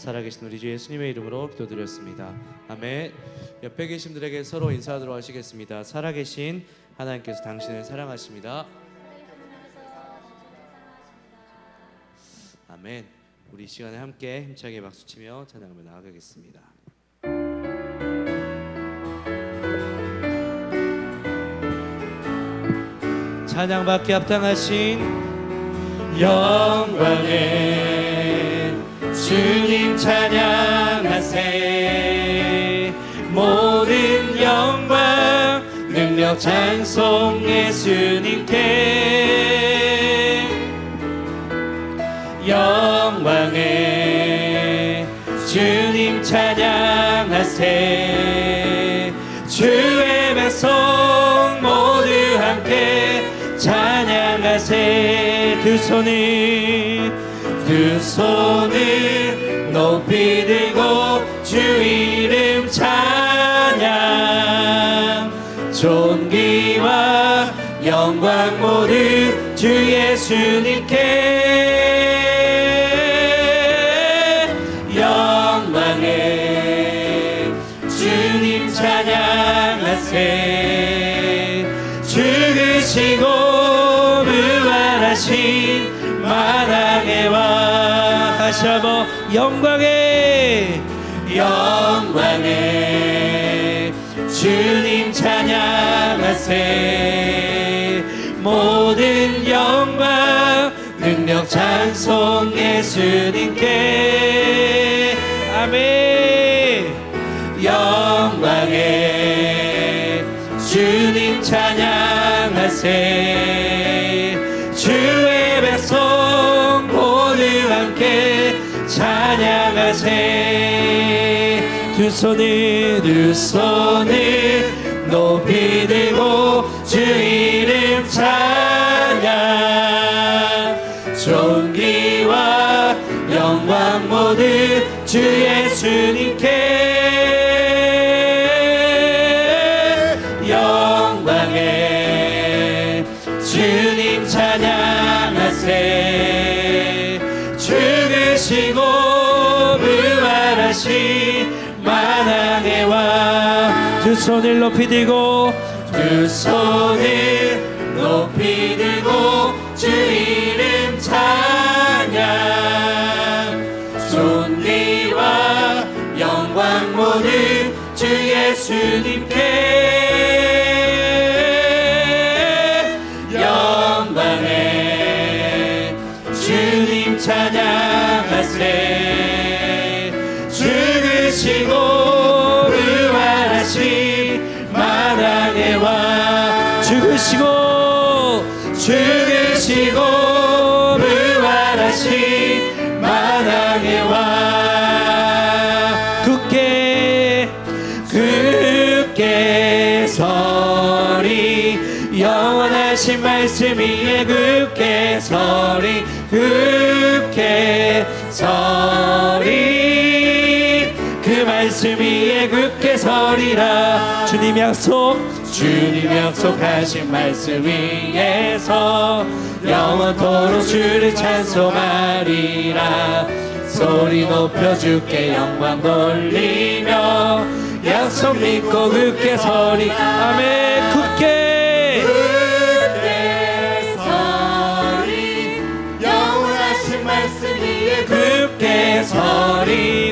살아계신 우리 주 예수님의 이름으로 기도드렸습니다. 아멘. 옆에 계신 분들에게 서로 인사하도록 하시겠습니다. 살아계신 하나님께서 당신을 사랑하십니다. 아멘. 우리 시간에 함께 힘차게 박수치며 찬양하며 나아가겠습니다. 찬양받기 합당하신 영광의 주님 찬양하세. 모든 영광 능력 찬송 예수님께. 영광의 주님 찬양하세. 주의 백성 모두 함께 찬양하세. 두 손을 높이 들고 주 이름 찬양. 존귀와 영광 모두 주 예수님께. 영광의 주님 찬양하세. 죽으시고 부활하신 마당에 와 하셔버. 영광의 주님 찬양하세. 모든 영광 능력 찬송 예수님께. 아멘. 영광의 주님 찬양하세. 주의 백성 모두 함께 찬양하세. 두 손을 높이 들고 주 이름 찬양. 존귀와 영광 모두 주 예수님께. 영광의 주님 찬양하세. 죽으시고 부활하신 마당에 와. 두 손을 높이 들고 주 이름 찬양. 존귀와 영광 모두 주 예수님께. 영광의 주님 찬양하세. 죽으시고 부활하신 마당에 와. 죽으시고 부활하신 마당에 와. 굳게 서리. 영원하신 말씀 위에 굳게 서리. 그 말씀 위에 굳게 서리라. 주님 약속하신 말씀 위에서 영원토록 주를 찬송하리라. 소리 높여 주께 영광 돌리며 약속 믿고 굳게 서리. 아멘. 굳게 서리. 영원하신 말씀 위에 굳게 서리.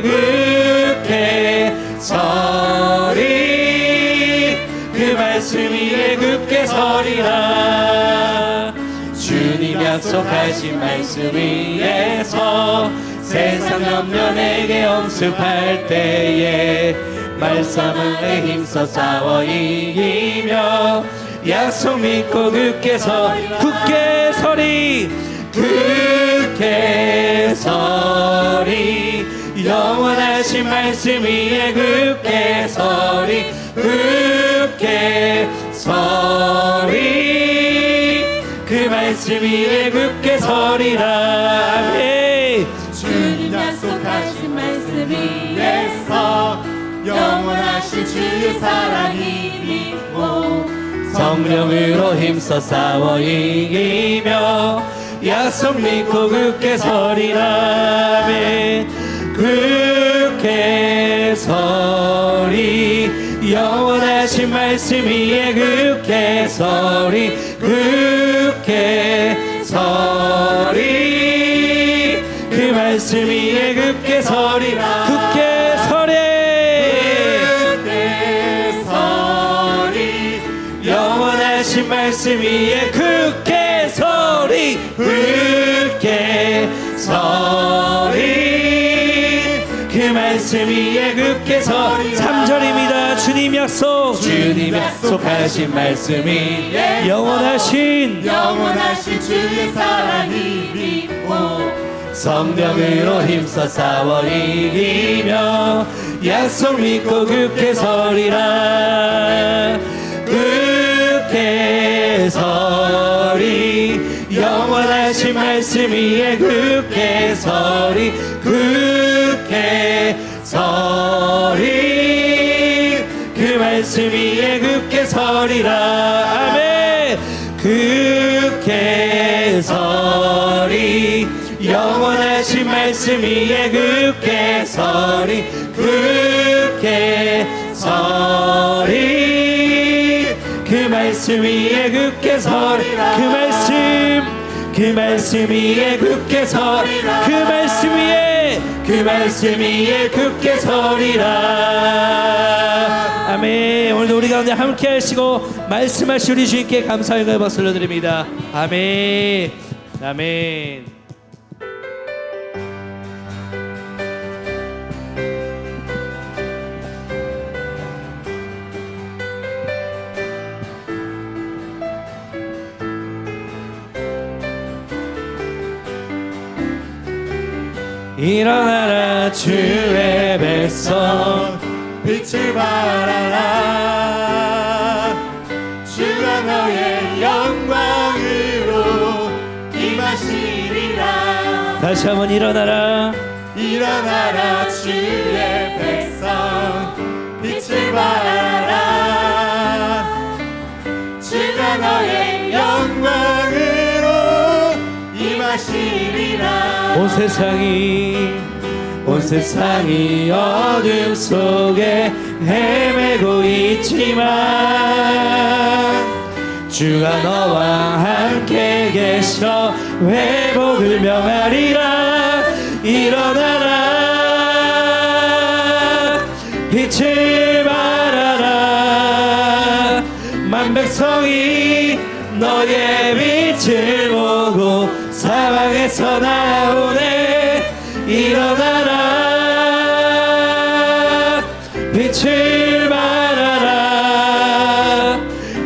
그 말씀 위에 굳게 서리라. 주님 약속하신 말씀 위에서 세상 염려 내게 엄습할 때에 말씀에 힘써 싸워 이기며 약속 믿고 굳게 서리. 영원하신 말씀 위에 굳게 서리. 그 말씀 위에 굳게 서리라. 아멘. 주님 약속하신 말씀 위에서 영원하신 주의 사랑이 믿고 성령으로 힘써 싸워 이기며 약속 믿고 굳게 서리라. 아멘. 굳게 서리 영원하신 말씀 위에 굳게 서리 굳게 서리 그 말씀 위에 굳게 서리 굳게 서리 영원하신 말씀 위에 굳게 서리 굳게 서리 그 말씀 위에 굳게 서리 3절입니다. 주님 약속하신 말씀이 영원하신 주의 사랑이 믿고 성령으로 힘써 싸워 이기며 약속 믿고 굳게 서리라 굳게 서리 영원하신 말씀 위에 굳게 서리 굳게 서리 그 말씀 위에 굳게 서리라 아멘 굳게 서리 영원하신 말씀 위에 굳게 서리 굳게 서리 그 말씀 위에 굳게 서리 그 말씀 위에 굳게 서리 그 말씀 위에 굳게 서리라 아멘. 오늘도 우리 가운데 함께 하시고 말씀하신 우리 주님께 감사의 박수 올려드립니다. 아멘 아멘. 일어나라 주의 백성 빛을 발하라 주가 너의 영광으로 임하시리라 다시 한번 일어나라 주의 백성 빛을 발하라 주가 너의 영광으로 임하시리라 온 세상이 어둠 속에 헤매고 있지만 주가 너와 함께 계셔 회복을 명하리라 일어나라 빛을 발하라 만 백성이 너의 빛을 보고 사방에서 나오네 일어나라 빛을 발하라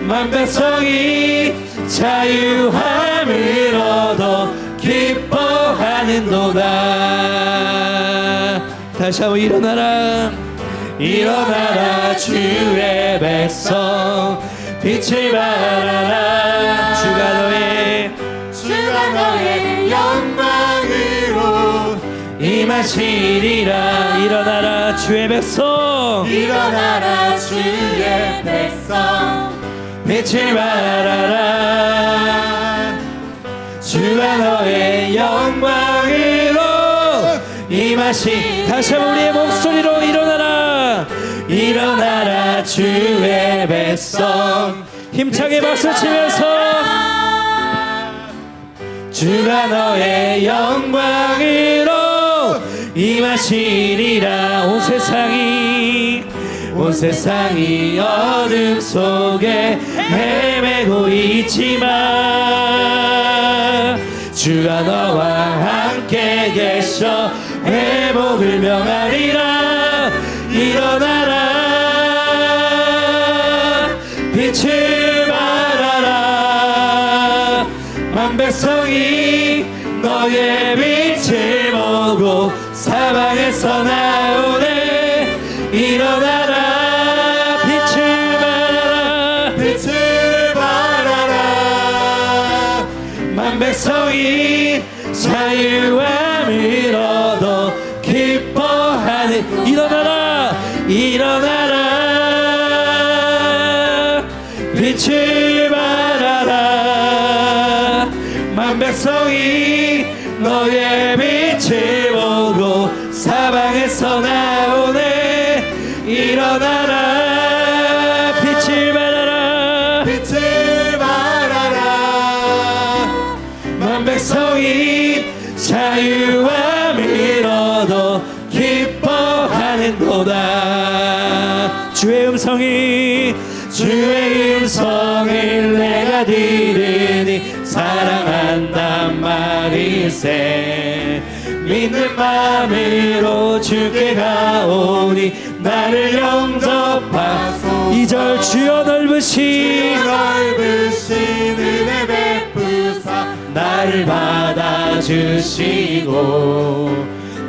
만 백성이 자유함을 얻어 기뻐하는도다 다시 한번 일어나라 주의 백성 빛을 발하라 주가 너의 영광으로 임하시리라 일어나라 주의 백성 빛을 발하라 주가 너의 영광으로 다시 한번 우리의 목소리로 일어나라 주의 백성 힘차게 박수치면서 주가 너의 영광으로 임하시리라 온 세상이 어둠 속에 헤매고 있지만 주가 너와 함께 계셔 회복을 명하리라 일어나라 빛을 발하라 만 백성이 너의 빛을 보고 사방에서 나오네 일어나라 빛을 발하라 만 백성이 자유함을 얻어 기뻐하는 일어나라 빛을 발하라 만 백성이 너의 빛을 보고 사방 맘에서 나오네. 일어나라 빛을 발하라. 빛을 발하라. 만 백성이 자유함을 얻어 기뻐하는도다. 주의 음성을 내가 들으니 사랑한단 말일세. 믿는 마음으로 주께 가오니 나를 영접하소. 2절 주여 넓으신 은혜 베푸사 나를 받아주시고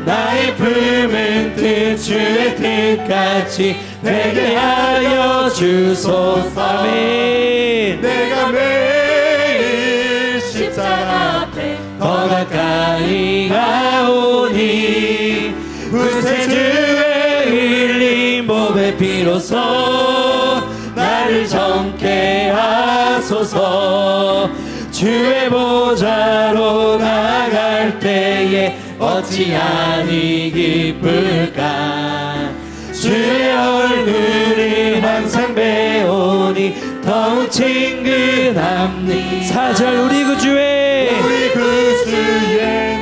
나의 품은 뜻 주의 뜻같이 되게 하여 주소서. 아멘. 내가 매일 십자가 앞에 더 가까이 가오니 구세주의 흘린 몸의 피로써 나를 정케 하소서. 주의 보좌로 나갈 때에 어찌하니 기쁠까. 주의 얼굴을 항상 배우니 더욱 친근함니. 4절 우리 구주의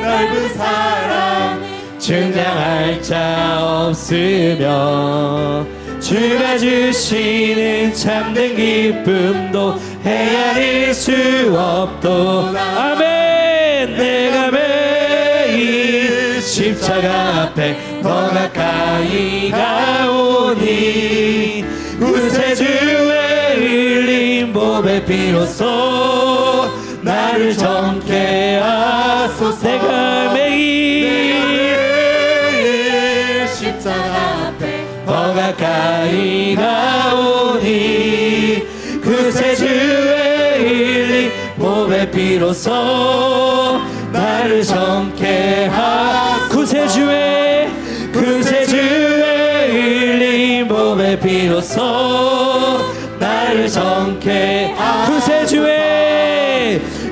넓은 사랑 증량할 자 없으며 주가 주시는 참된 기쁨도 헤아릴 수 없도다. 아멘. 내가 매일 십자가 앞에 더 가까이 가오니 구세주의 흘린 몸의 피로써 나를 정케 하소서. 내가 매일 십자가 앞에 더 가까이 가오니 구세주의 흘린 몸의 피로써 나를 정케 하소서. 구세주의 흘린 몸의 피로써 나를 정케 하소서.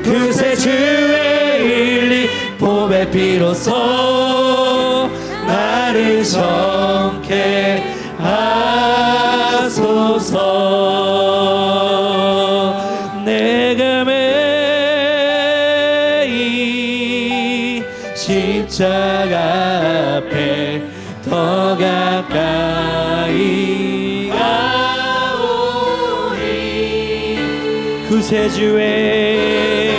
구세주의 흘린 몸의 피로써 나를 정케 하소서. 내가 매일 십자가 앞에 더 가까이 가오니 구세주의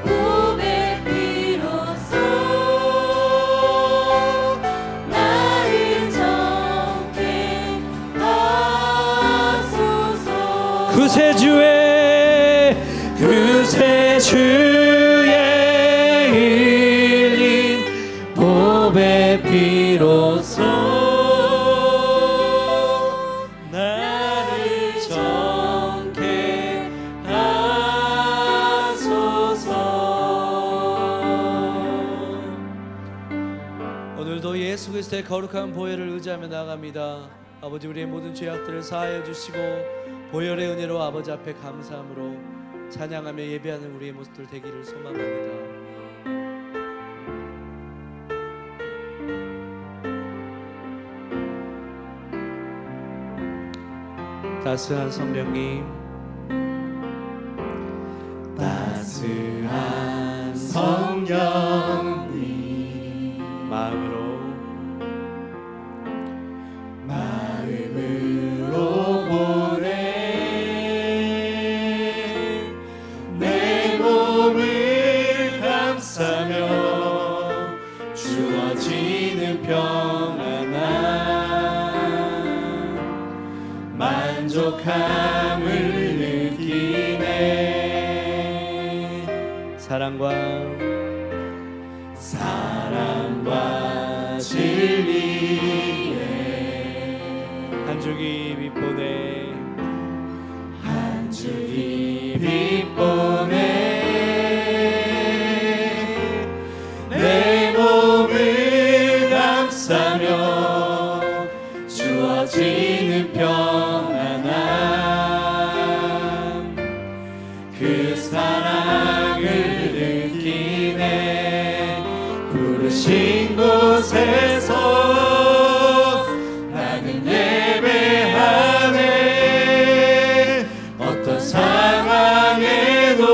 몸의 피로써 나를 정케 하소서. 구세주의 흘린 몸의 피로써 나를 정케 하소서. 오늘도 예수 그리스도의 거룩한 보혈을 의지하며 나아갑니다. 아버지, 우리의 모든 죄악들을 사하여 주시고 보혈의 은혜로 아버지 앞에 감사함으로 찬양하며 예배하는 우리의 모습들 되기를 소망합니다. 따스한 성령님, 따스한 성령님, 마음으로 보내 내 몸을 감싸며 주어지는 평안함 만족함을 느끼네. 사랑과 진리에 한 줄기 빛 보내 한 줄기 빛 보내 내 몸을 감싸며 주어지는 평안함 그 사랑을 느끼네. 부르신 곳에서 나는 예배하네. 어떤 상황에도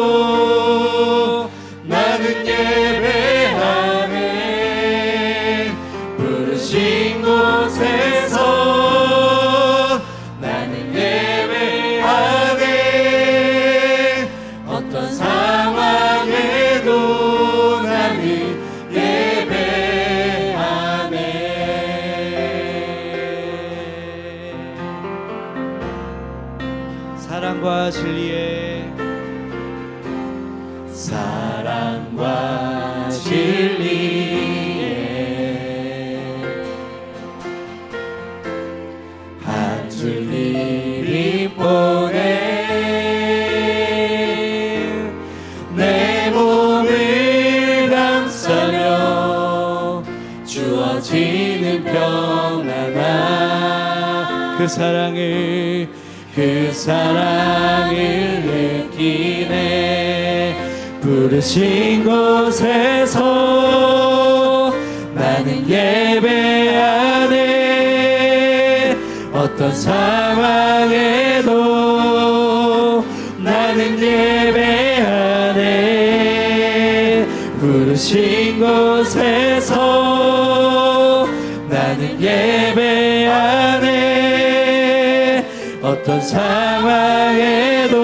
나는 예배하네. 부르신 곳에서 나는 예배하네. 어떤 상황에도 나는 사랑과 진리의 사랑과 진리의 한 주님이 보내 내 몸을 감싸며 주어지는 평안함. 그 사랑을 느끼네. 부르신 곳에서 나는 예배하네. 어떤 상황에도 나는 예배하네. 부르신 곳에서 나는 예배하네. 어떤 상황에도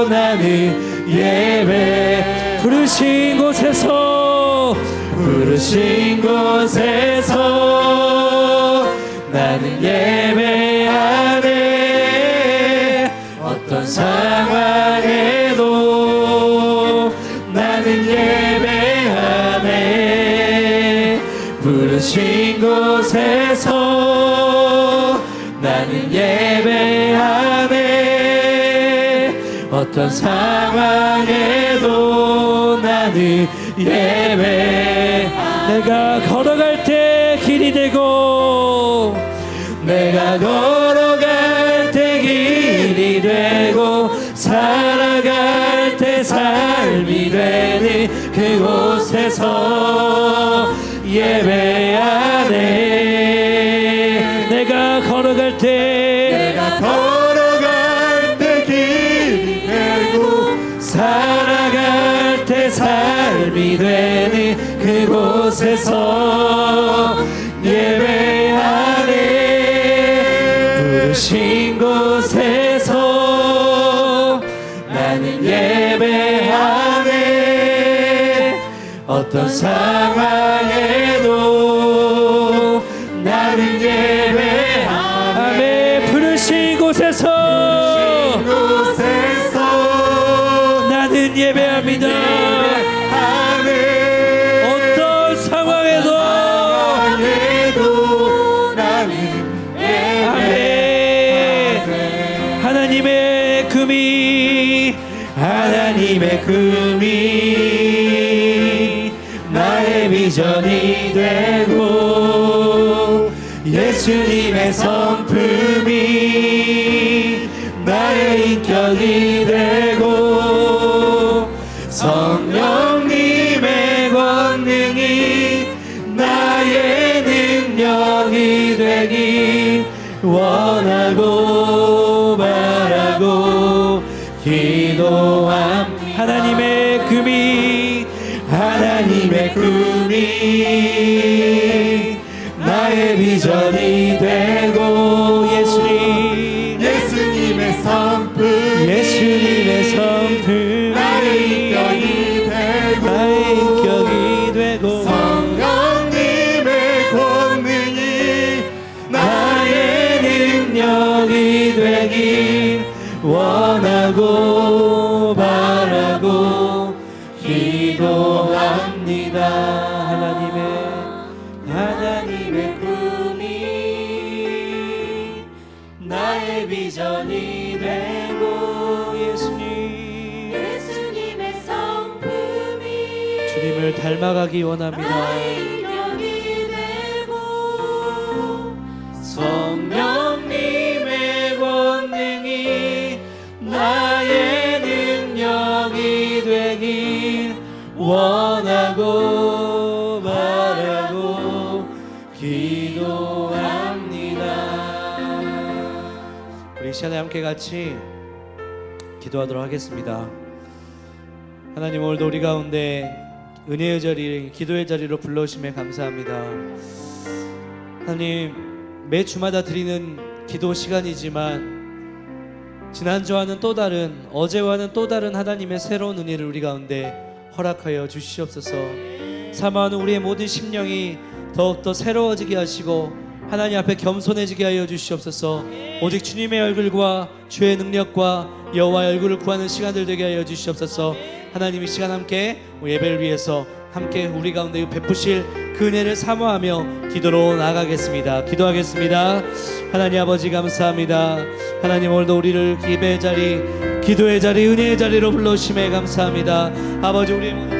나는 예배. 부르신 곳에서 나는 예배하네. 어떤 상황에도 나는 예배하네. 부르신 곳에서 나는 예배하네. 어떤 상황에도 나는 예배. 내가 걸어갈 때 길이 되고 내가 걸어갈 때 길이 되고 살아갈 때 삶이 되는 그곳에서 예배하네. 내가 걸어갈 때 길이 되고 살아갈 때 삶이 되는 그곳에서 예배하네. 부르신 곳에서 나는 예배하네. 어떤 상황에도 나는 예배하네. 부르신 곳에서 나는 예배합니다. 어떤 상황에도 나는 예배하네. 하나님의 금이 나의 비전이 되고 예수님의 성품이 나의 인격이 되고 성령님의 권능이 나의 능력이 되길 원하고 바라고 기도함. 하나님의 금이 나의 비전이 되고 예수님의 성품 나의 인격이 되고 성령님의 권능이 나의 능력이 되길 원하고 바라고 기도합니다. 하나님의 꿈이 나의 비전이 되고 예수님의 성품이 주님을 닮아가기 원합니다. 나의 인격이 되고 성령님의 권능이 나의 능력이 되길 원하고 시간에 함께 같이 기도하도록 하겠습니다. 하나님, 오늘도 우리 가운데 은혜의 자리, 기도의 자리로 불러주심에 감사합니다. 하나님, 매 주마다 드리는 기도 시간이지만 지난주와는 또 다른, 어제와는 또 다른 하나님의 새로운 은혜를 우리 가운데 허락하여 주시옵소서. 사모하는 우리의 모든 심령이 더욱더 새로워지게 하시고 하나님 앞에 겸손해지게 하여 주시옵소서. 오직 주님의 얼굴과 주의 능력과 여호와의 얼굴을 구하는 시간들 되게 하여 주시옵소서. 하나님, 이 시간 함께 예배를 위해서 함께 우리 가운데 베푸실 그 은혜를 사모하며 기도로 나아가겠습니다. 기도하겠습니다. 하나님 아버지, 감사합니다. 하나님, 오늘도 우리를 예배의 자리, 기도의 자리, 은혜의 자리로 불러주심에 감사합니다. 아버지, 우리의 모든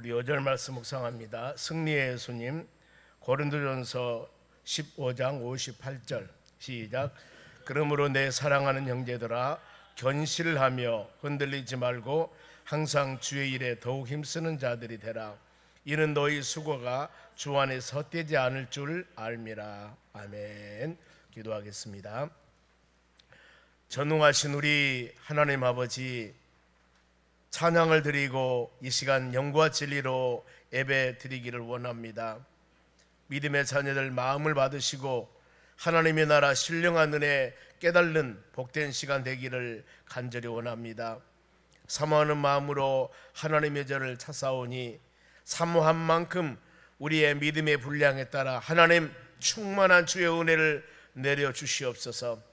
우리 5절 말씀 묵상합니다. 승리의 예수님, 고린도전서 15장 58절 시작. 그러므로 내 사랑하는 형제들아, 견실하며 흔들리지 말고 항상 주의 일에 더욱 힘쓰는 자들이 되라. 이는 너희 수고가 주 안에서 헛되지 않을 줄 알미라. 아멘. 기도하겠습니다. 전능하신 우리 하나님 아버지, 찬양을 드리고 이 시간 영과 진리로 예배 드리기를 원합니다. 믿음의 자녀들 마음을 받으시고 하나님의 나라 신령한 은혜 깨달는 복된 시간 되기를 간절히 원합니다. 사모하는 마음으로 하나님의 절을 찾사오니 사모한 만큼 우리의 믿음의 분량에 따라 하나님 충만한 주의 은혜를 내려 주시옵소서.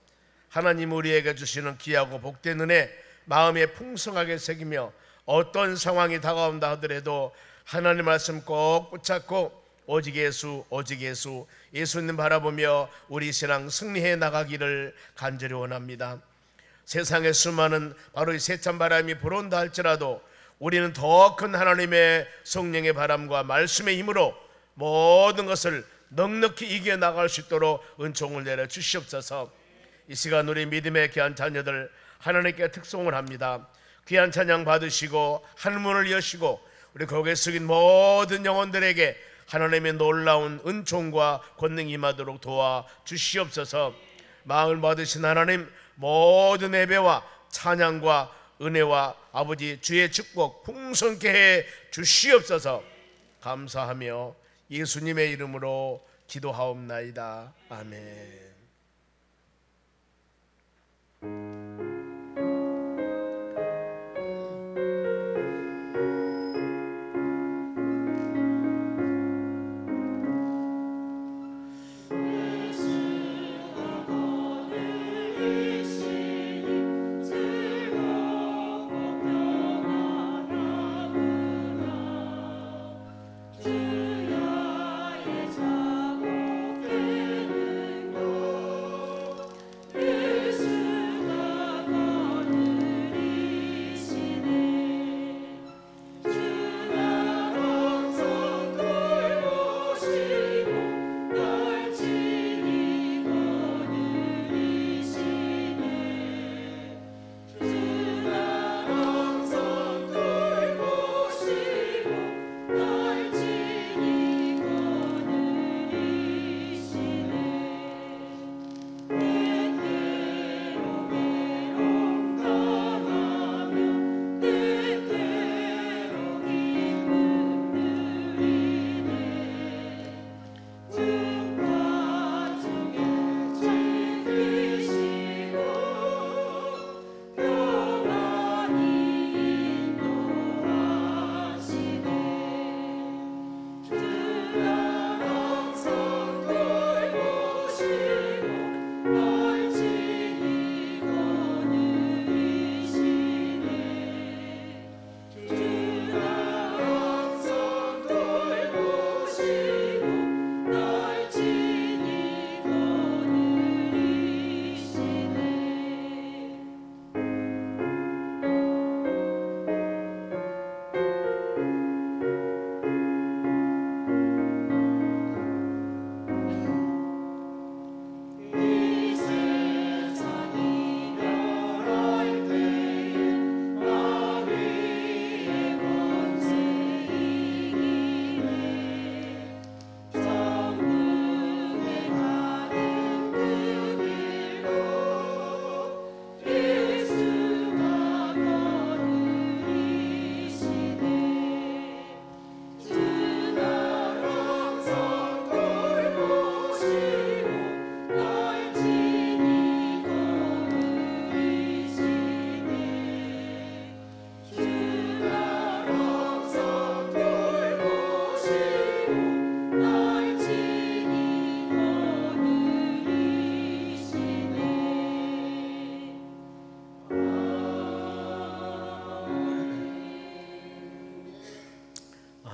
하나님 우리에게 주시는 귀하고 복된 은혜 마음에 풍성하게 새기며 어떤 상황이 다가온다 하더라도 하나님 말씀 꼭 붙잡고 오직 예수, 오직 예수, 예수님 바라보며 우리 신앙 승리해 나가기를 간절히 원합니다. 세상에 수많은 바로 이 세찬 바람이 불어온다 할지라도 우리는 더 큰 하나님의 성령의 바람과 말씀의 힘으로 모든 것을 넉넉히 이겨나갈 수 있도록 은총을 내려 주시옵소서. 이 시간 우리 믿음의 귀한 자녀들 하나님께 특송을 합니다. 귀한 찬양 받으시고 하늘문을 여시고 우리 고개 숙인 모든 영혼들에게 하나님의 놀라운 은총과 권능이 임하도록 도와 주시옵소서. 마음을 받으신 하나님, 모든 예배와 찬양과 은혜와 아버지 주의 축복 풍성케 해 주시옵소서. 감사하며 예수님의 이름으로 기도하옵나이다. 아멘. 예수가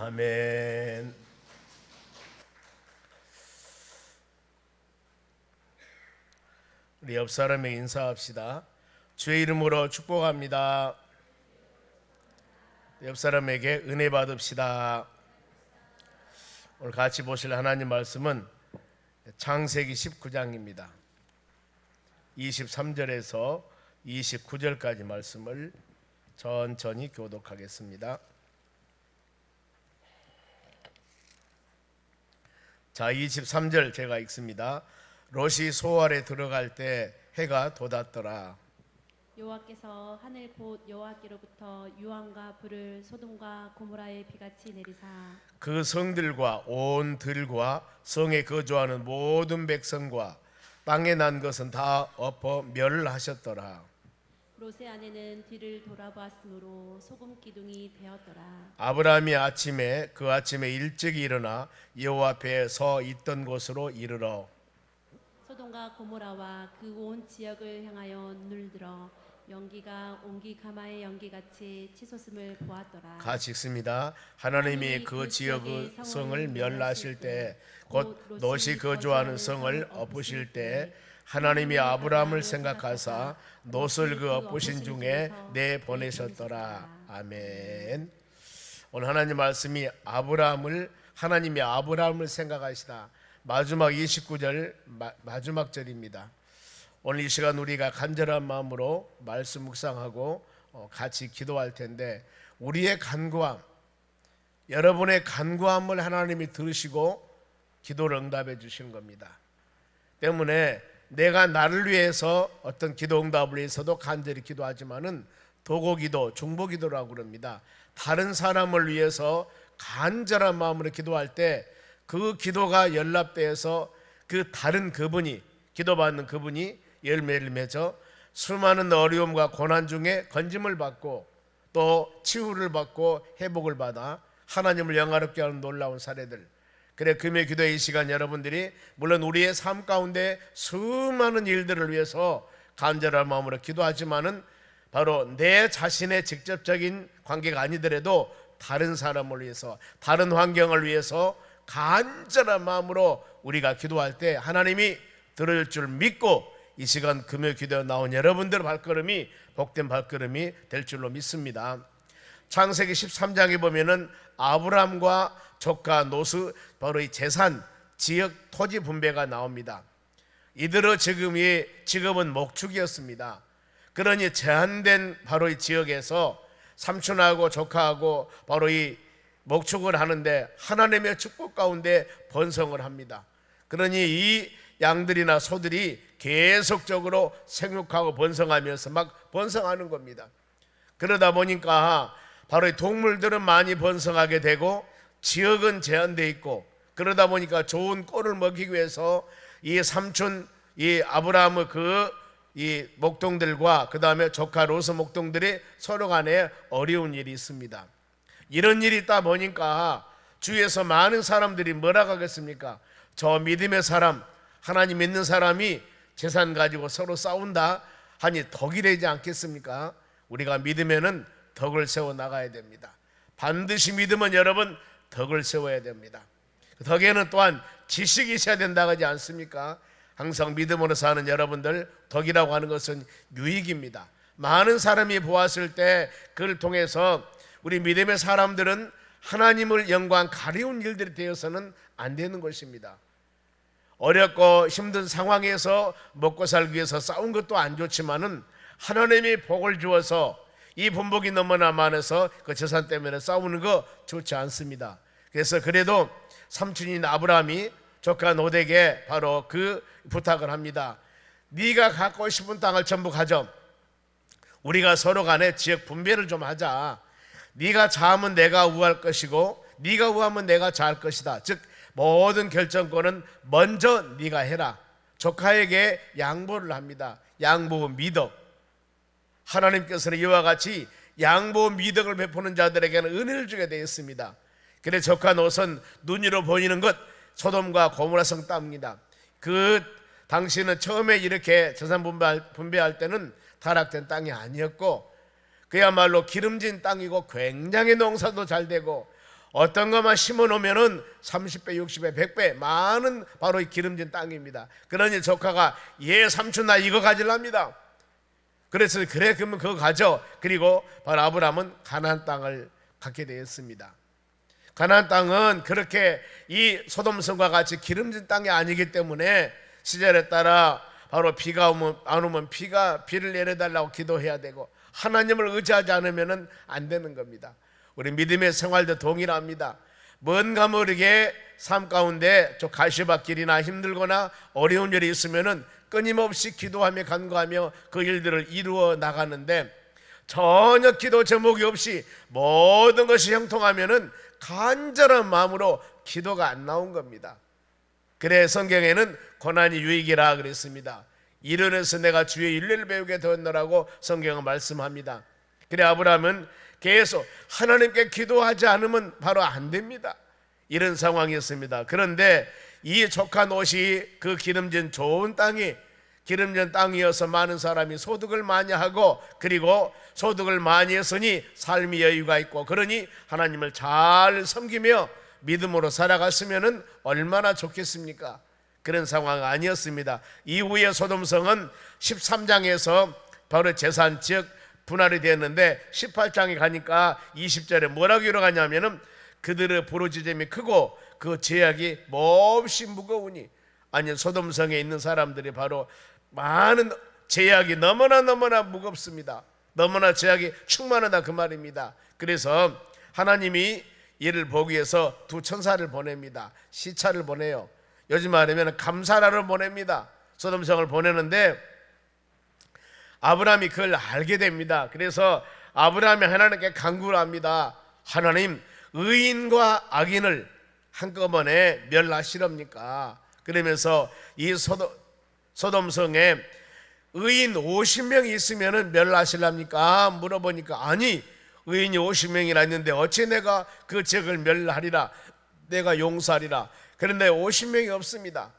아멘. 우리 옆 사람에게 인사합시다. 주의 이름으로 축복합니다. 옆 사람에게 은혜 받읍시다. 오늘 같이 보실 하나님 말씀은 창세기 19장입니다. 23절에서 29절까지 말씀을 천천히 교독하겠습니다. 자, 23절 제가 읽습니다. 롯이 소알에 들어갈 때 해가 돋았더라. 여호와께서 하늘 곧 여호와께로부터 유황과 불을 소돔과 고모라에 비같이 내리사 그 성들과 온 들과 성에 거주하는 모든 백성과 땅에 난 것은 다 엎어 멸하셨더라. 롯의 아내는 뒤를 돌아보았으므로 소금 기둥이 되었더라. 아브라함이 그 아침에 일찍이 일어나 여호와 앞에 서 있던 곳으로 이르러 소돔과 고모라와 그 온 지역을 향하여 눈을 들어 연기가 온기 가마의 연기같이 치솟음을 보았더라. 같이 읽습니다. 하나님이 그 지역의 성을 멸하실 때 곧 롯이 거주하는 성을 엎으실 때 하나님이 아브라함을 생각하사 롯을 그 엎으신 중에 내보내셨더라. 아멘. 오늘 하나님 말씀이 하나님이 아브라함을 생각하시다. 마지막 29절 마지막 절입니다. 오늘 이 시간 우리가 간절한 마음으로 말씀 묵상하고 같이 기도할 텐데 우리의 간구함, 여러분의 간구함을 하나님이 들으시고 기도를 응답해 주시는 겁니다. 때문에 내가 나를 위해서 어떤 기도 응답을 위해서도 간절히 기도하지만은 도고기도, 중보기도라고 그럽니다. 다른 사람을 위해서 간절한 마음으로 기도할 때 그 기도가 연락돼서 그 다른 그분이 기도받는 그분이 열매를 맺어 수많은 어려움과 고난 중에 건짐을 받고 또 치유를 받고 회복을 받아 하나님을 영화롭게 하는 놀라운 사례들. 그래 금요 기도의 이 시간 여러분들이 물론 우리의 삶 가운데 수많은 일들을 위해서 간절한 마음으로 기도하지만은 바로 내 자신의 직접적인 관계가 아니더라도 다른 사람을 위해서 다른 환경을 위해서 간절한 마음으로 우리가 기도할 때 하나님이 들을 줄 믿고 이 시간 금요 기도에 나온 여러분들 발걸음이 복된 발걸음이 될 줄로 믿습니다. 창세기 13장에 보면은 아브람과 조카 롯의 바로 이 재산, 지역, 토지 분배가 나옵니다. 이들의 직업은 목축이었습니다. 그러니 제한된 바로 이 지역에서 삼촌하고 조카하고 바로 이 목축을 하는데 하나님의 축복 가운데 번성을 합니다. 그러니 이 양들이나 소들이 계속적으로 생육하고 번성하면서 막 번성하는 겁니다. 그러다 보니까 바로 이 동물들은 많이 번성하게 되고 지역은 제한되어 있고 그러다 보니까 좋은 꼴을 먹이기 위해서 이 삼촌 이 아브라함의 이 목동들과 그 다음에 조카 롯의 목동들이 서로 간에 어려운 일이 있습니다. 이런 일이 있다 보니까 주위에서 많은 사람들이 뭐라고 하겠습니까? 저 믿음의 사람, 하나님 믿는 사람이 재산 가지고 서로 싸운다 하니 덕이 되지 않겠습니까? 우리가 믿으면은 덕을 세워 나가야 됩니다. 반드시 믿으면 여러분 덕을 세워야 됩니다. 덕에는 또한 지식이 있어야 된다고 하지 않습니까? 항상 믿음으로 사는 여러분들 덕이라고 하는 것은 유익입니다. 많은 사람이 보았을 때 그를 통해서 우리 믿음의 사람들은 하나님을 영광 가리운 일들이 되어서는 안 되는 것입니다. 어렵고 힘든 상황에서 먹고 살기 위해서 싸운 것도 안 좋지만은 하나님이 복을 주어서 이 분복이 너무나 많아서 그 재산 때문에 싸우는 거 좋지 않습니다. 그래서 그래도 삼촌인 아브라함이 조카 롯에게 바로 그 부탁을 합니다. 네가 갖고 싶은 땅을 전부 가져. 우리가 서로 간에 지역 분배를 좀 하자. 네가 좌하면 내가 우할 것이고 네가 우하면 내가 좌할 것이다. 즉 모든 결정권은 먼저 네가 해라. 조카에게 양보를 합니다. 양보 미덕. 하나님께서는 이와 같이 양보 미덕을 베푸는 자들에게는 은혜를 주게 되어 있습니다. 그래 조카 롯은 눈으로 보이는 것 소돔과 고모라성 땅입니다. 그 당시는 처음에 이렇게 재산 분배할 때는 타락된 땅이 아니었고 그야말로 기름진 땅이고 굉장히 농사도 잘 되고 어떤 것만 심어 놓으면은 30배, 60배, 100배 많은 바로 이 기름진 땅입니다. 그러니 조카가 예 삼촌 나 이거 가질랍니다. 그래서 그래 그러면 그거 가져. 그리고 바로 아브라함은 가나안 땅을 갖게 되었습니다. 가나안 땅은 그렇게 이 소돔성과 같이 기름진 땅이 아니기 때문에 시절에 따라 바로 비가 오면 안 오면 비를 내려달라고 기도해야 되고 하나님을 의지하지 않으면 안 되는 겁니다. 우리 믿음의 생활도 동일합니다. 뭔가 모르게 삶 가운데 저 가시밭길이나 힘들거나 어려운 일이 있으면은 끊임없이 기도하며 간구하며 그 일들을 이루어 나가는데 전혀 기도 제목이 없이 모든 것이 형통하면은 간절한 마음으로 기도가 안 나온 겁니다. 그래 성경에는 고난이 유익이라 그랬습니다. 이르면서 내가 주의 윤례를 배우게 되었노라고 성경은 말씀합니다. 그래 아브라함은 계속 하나님께 기도하지 않으면 바로 안 됩니다. 이런 상황이었습니다. 그런데 이 조카 롯이 그 기름진 좋은 땅이 기름진 땅이어서 많은 사람이 소득을 많이 하고 그리고 소득을 많이 했으니 삶의 여유가 있고 그러니 하나님을 잘 섬기며 믿음으로 살아갔으면 얼마나 좋겠습니까? 그런 상황 아니었습니다. 이후에 소돔성은 13장에서 바로 재산 즉 분할이 되었는데 18장에 가니까 20절에 뭐라고 기록하냐면은 그들의 부르짖음이 크고 그 제약이 몹시 무거우니 아니 소돔성에 있는 사람들이 바로 많은 제약이 너무나 무겁습니다. 너무나 제약이 충만하다 그 말입니다. 그래서 하나님이 이를 보기 위해서 두 천사를 보냅니다. 시차를 보내요. 요즘 말하면 감사라를 보냅니다. 소돔성을 보내는데 아브라함이 그걸 알게 됩니다. 그래서 아브라함이 하나님께 간구를 합니다. 하나님 의인과 악인을 한꺼번에 멸하시렵니까? 그러면서 이 소돔성에 의인 50명이 있으면 멸하시랍니까? 물어보니까 아니 의인이 50명이나 있는데 어찌 내가 그 지역을 멸하리라 내가 용서하리라. 그런데 50명이 없습니다.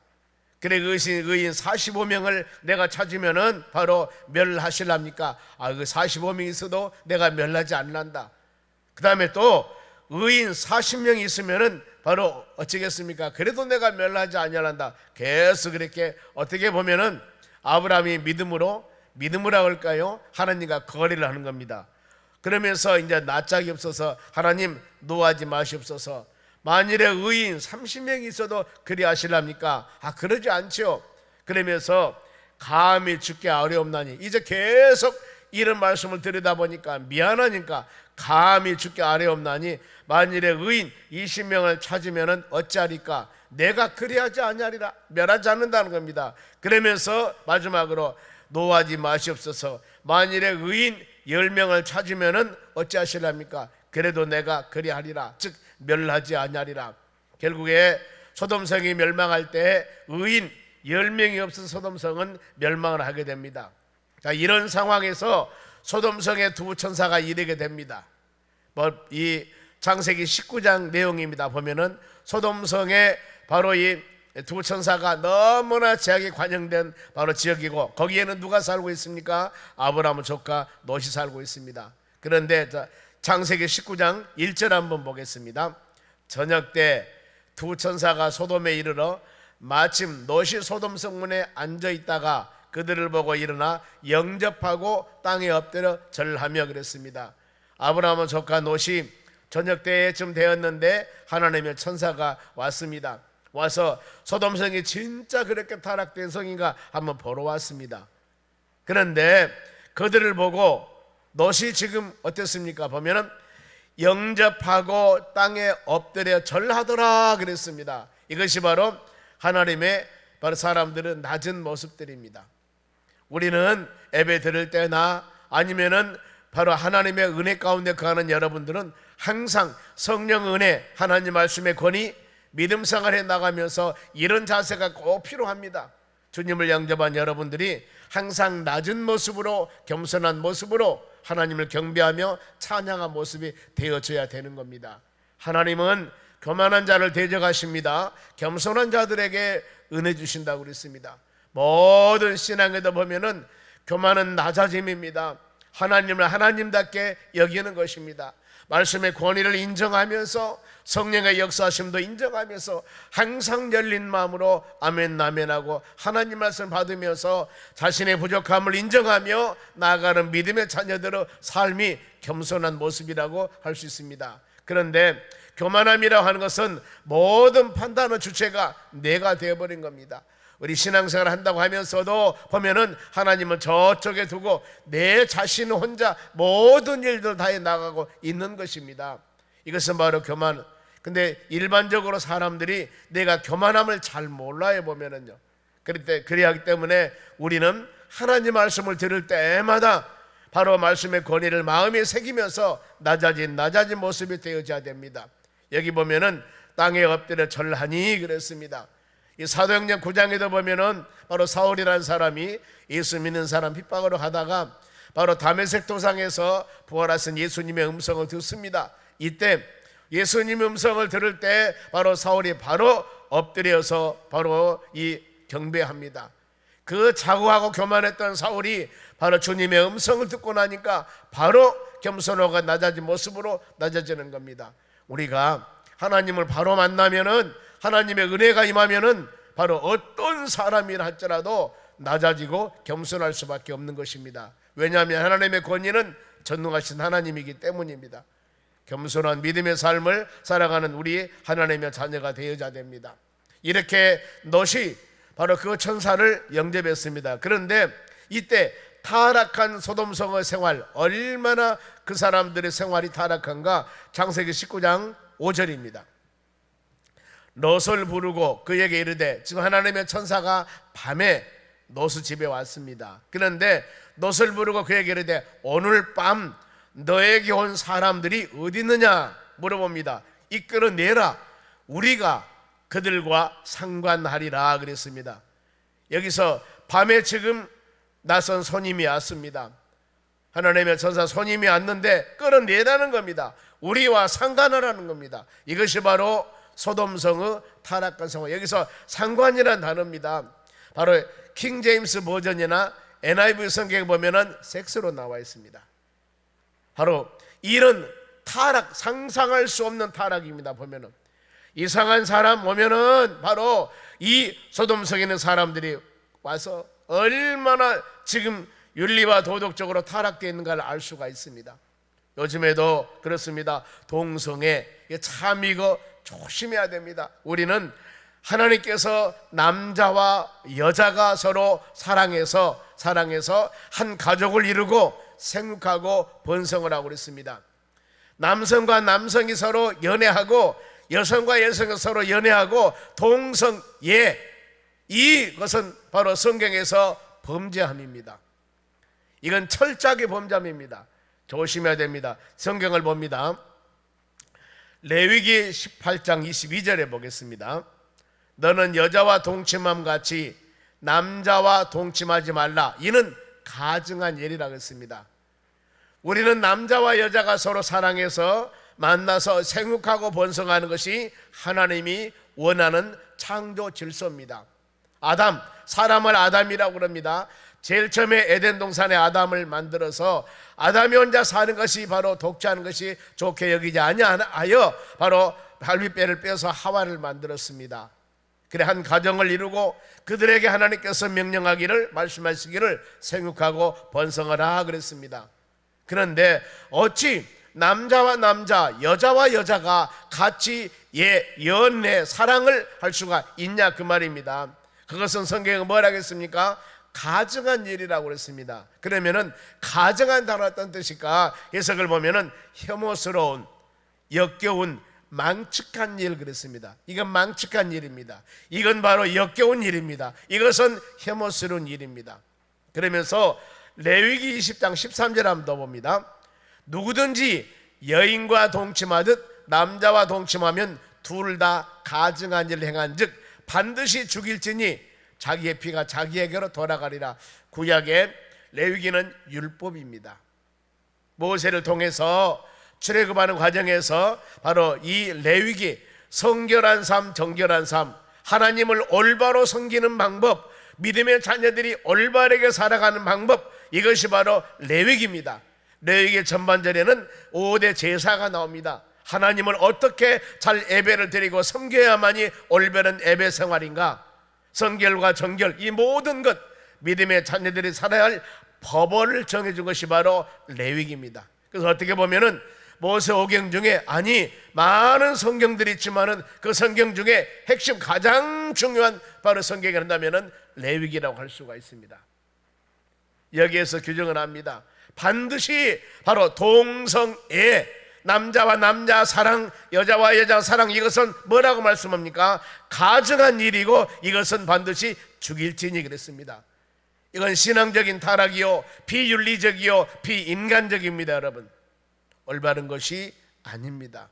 그래 의인 45명을 내가 찾으면은 바로 멸하실랍니까? 그 45명이 있어도 내가 멸하지 않는다. 그 다음에 또 의인 40명이 있으면은 바로 어찌겠습니까? 그래도 내가 멸하지 아니한다. 계속 그렇게 어떻게 보면은 아브라함이 믿음으로 할까요? 하나님과 거래를 하는 겁니다. 그러면서 이제 낯짝이 없어서 하나님 노하지 마시옵소서. 만일에 의인 30명이 있어도 그리 하실랍니까? 그러지 않죠. 그러면서 감히 죽게 어려움나니 이제 계속 이런 말씀을 드리다 보니까 미안하니까 감히 죽게 어려움나니 만일에 의인 20명을 찾으면 어찌하리까? 내가 그리하지 아니하리라. 멸하지 않는다는 겁니다. 그러면서 마지막으로 노하지 마시옵소서. 만일에 의인 10명을 찾으면 어찌하실랍니까? 그래도 내가 그리하리라. 즉 멸하지 아니하리라. 결국에 소돔성이 멸망할 때 의인 10명이 없어서 소돔성은 멸망을 하게 됩니다. 자, 이런 상황에서 소돔성의 두 천사가 이르게 됩니다. 이 창세기 19장 내용입니다. 보면은 소돔성에 바로 이 두 천사가 너무나 제약이 관영된 바로 지역이고 거기에는 누가 살고 있습니까? 아브라함 조카 롯이 살고 있습니다. 그런데 창세기 19장 1절 한번 보겠습니다. 저녁 때 두 천사가 소돔에 이르러 마침 롯이 소돔 성문에 앉아 있다가 그들을 보고 일어나 영접하고 땅에 엎드려 절하며 그랬습니다. 아브라함 조카 롯이 저녁 때쯤 되었는데 하나님의 천사가 왔습니다. 와서 소돔성이 진짜 그렇게 타락된 성인가 한번 보러 왔습니다. 그런데 그들을 보고 롯이 지금 어땠습니까? 보면은 영접하고 땅에 엎드려 절하더라 그랬습니다. 이것이 바로 하나님의 바로 사람들은 낮은 모습들입니다. 우리는 예배 드릴 때나 아니면은 바로 하나님의 은혜 가운데 거하는 여러분들은 항상 성령 은혜, 하나님 말씀의 권위, 믿음 생활에 나가면서 이런 자세가 꼭 필요합니다. 주님을 영접한 여러분들이 항상 낮은 모습으로 겸손한 모습으로 하나님을 경배하며 찬양한 모습이 되어져야 되는 겁니다. 하나님은 교만한 자를 대적하십니다. 겸손한 자들에게 은혜 주신다고 그랬습니다. 모든 신앙에도 보면은 교만은 낮아짐입니다. 하나님을 하나님답게 여기는 것입니다. 말씀의 권위를 인정하면서 성령의 역사하심도 인정하면서 항상 열린 마음으로 아멘 아멘하고 하나님 말씀 받으면서 자신의 부족함을 인정하며 나아가는 믿음의 자녀들의 삶이 겸손한 모습이라고 할 수 있습니다. 그런데 교만함이라고 하는 것은 모든 판단의 주체가 내가 되어버린 겁니다. 우리 신앙생활을 한다고 하면서도 보면은 하나님은 저쪽에 두고 내 자신 혼자 모든 일들 다 해나가고 있는 것입니다. 이것은 바로 교만. 근데 일반적으로 사람들이 내가 교만함을 잘 몰라요 보면은요. 그래야 하기 때문에 우리는 하나님 말씀을 들을 때마다 바로 말씀의 권위를 마음에 새기면서 낮아진 모습이 되어져야 됩니다. 여기 보면은 땅에 엎드려 절하니 그랬습니다. 이 사도행전 9장에도 보면은 바로 사울이라는 사람이 예수 믿는 사람 핍박으로 하다가 바로 다메섹 도상에서 부활하신 예수님의 음성을 듣습니다. 이때 예수님의 음성을 들을 때 바로 사울이 바로 엎드려서 바로 이 경배합니다. 그 자고하고 교만했던 사울이 바로 주님의 음성을 듣고 나니까 바로 겸손하고 낮아진 모습으로 낮아지는 겁니다. 우리가 하나님을 바로 만나면은 하나님의 은혜가 임하면은 바로 어떤 사람이라 할지라도 낮아지고 겸손할 수밖에 없는 것입니다. 왜냐하면 하나님의 권위는 전능하신 하나님이기 때문입니다. 겸손한 믿음의 삶을 살아가는 우리 하나님의 자녀가 되어야 됩니다. 이렇게 롯이 바로 그 천사를 영접했습니다. 그런데 이때 타락한 소돔성의 생활, 얼마나 그 사람들의 생활이 타락한가. 창세기 19장 5절입니다. 롯을 부르고 그에게 이르되, 지금 하나님의 천사가 밤에 롯의 집에 왔습니다. 그런데 롯을 부르고 그에게 이르되, 오늘 밤 너에게 온 사람들이 어디 있느냐 물어봅니다. 이끌어내라, 우리가 그들과 상관하리라 그랬습니다. 여기서 밤에 지금 낯선 손님이 왔습니다. 하나님의 천사 손님이 왔는데 끌어내라는 겁니다. 우리와 상관하라는 겁니다. 이것이 바로 소돔성의 타락한 상황. 여기서 상관이라는 단어입니다. 바로 킹 제임스 버전이나 NIV 성경에 보면은 섹스로 나와 있습니다. 바로 이런 타락, 상상할 수 없는 타락입니다. 보면은 이상한 사람 오면은 바로 이 소돔성에 있는 사람들이 와서 얼마나 지금 윤리와 도덕적으로 타락되어 있는가를 알 수가 있습니다. 요즘에도 그렇습니다. 동성애 참 이거 조심해야 됩니다. 우리는 하나님께서 남자와 여자가 서로 사랑해서 한 가족을 이루고 생육하고 번성을 하고 그랬습니다. 남성과 남성이 서로 연애하고 여성과 여성이 서로 연애하고 동성애, 이것은 바로 성경에서 범죄함입니다. 이건 철저하게 범죄함입니다. 조심해야 됩니다. 성경을 봅니다. 레위기 18장 22절에 보겠습니다. 너는 여자와 동침함 같이 남자와 동침하지 말라. 이는 가증한 예리라고 했습니다. 우리는 남자와 여자가 서로 사랑해서 만나서 생육하고 번성하는 것이 하나님이 원하는 창조 질서입니다. 아담, 사람을 아담이라고 그럽니다. 제일 처음에 에덴 동산에 아담을 만들어서 아담이 혼자 사는 것이 바로 독재하는 것이 좋게 여기지 아니하여 바로 갈비뼈를 빼서 하와를 만들었습니다. 그래 한 가정을 이루고 그들에게 하나님께서 명령하기를, 말씀하시기를 생육하고 번성하라 그랬습니다. 그런데 어찌 남자와 남자, 여자와 여자가 같이 연애, 사랑을 할 수가 있냐 그 말입니다. 그것은 성경에 뭐라 하겠습니까? 가증한 일이라고 그랬습니다. 그러면은 가증한 단어가 어떤 뜻일까? 해석을 보면은 혐오스러운, 역겨운, 망측한 일 그랬습니다. 이건 망측한 일입니다. 이건 바로 역겨운 일입니다. 이것은 혐오스러운 일입니다. 그러면서 레위기 20장 13절 한번 더 봅니다. 누구든지 여인과 동침하듯 남자와 동침하면 둘 다 가증한 일을 행한 즉 반드시 죽일지니 자기의 피가 자기에게로 돌아가리라. 구약의 레위기는 율법입니다. 모세를 통해서 출애굽하는 과정에서 바로 이 레위기, 성결한 삶, 정결한 삶, 하나님을 올바로 섬기는 방법, 믿음의 자녀들이 올바르게 살아가는 방법, 이것이 바로 레위기입니다. 레위기 전반절에는 5대 제사가 나옵니다. 하나님을 어떻게 잘 예배를 드리고 섬겨야만이 올바른 예배 생활인가, 성결과 정결, 이 모든 것, 믿음의 자녀들이 살아야 할 법을 정해준 것이 바로 레위기입니다. 그래서 어떻게 보면은 모세오경 중에, 아니 많은 성경들이 있지만은 그 성경 중에 핵심 가장 중요한 바로 성경이 한다면은 레위기라고 할 수가 있습니다. 여기에서 규정을 합니다. 반드시 바로 동성애, 남자와 남자 사랑, 여자와 여자 사랑, 이것은 뭐라고 말씀합니까? 가증한 일이고 이것은 반드시 죽일지니 그랬습니다. 이건 신앙적인 타락이요, 비윤리적이요, 비인간적입니다. 여러분, 올바른 것이 아닙니다.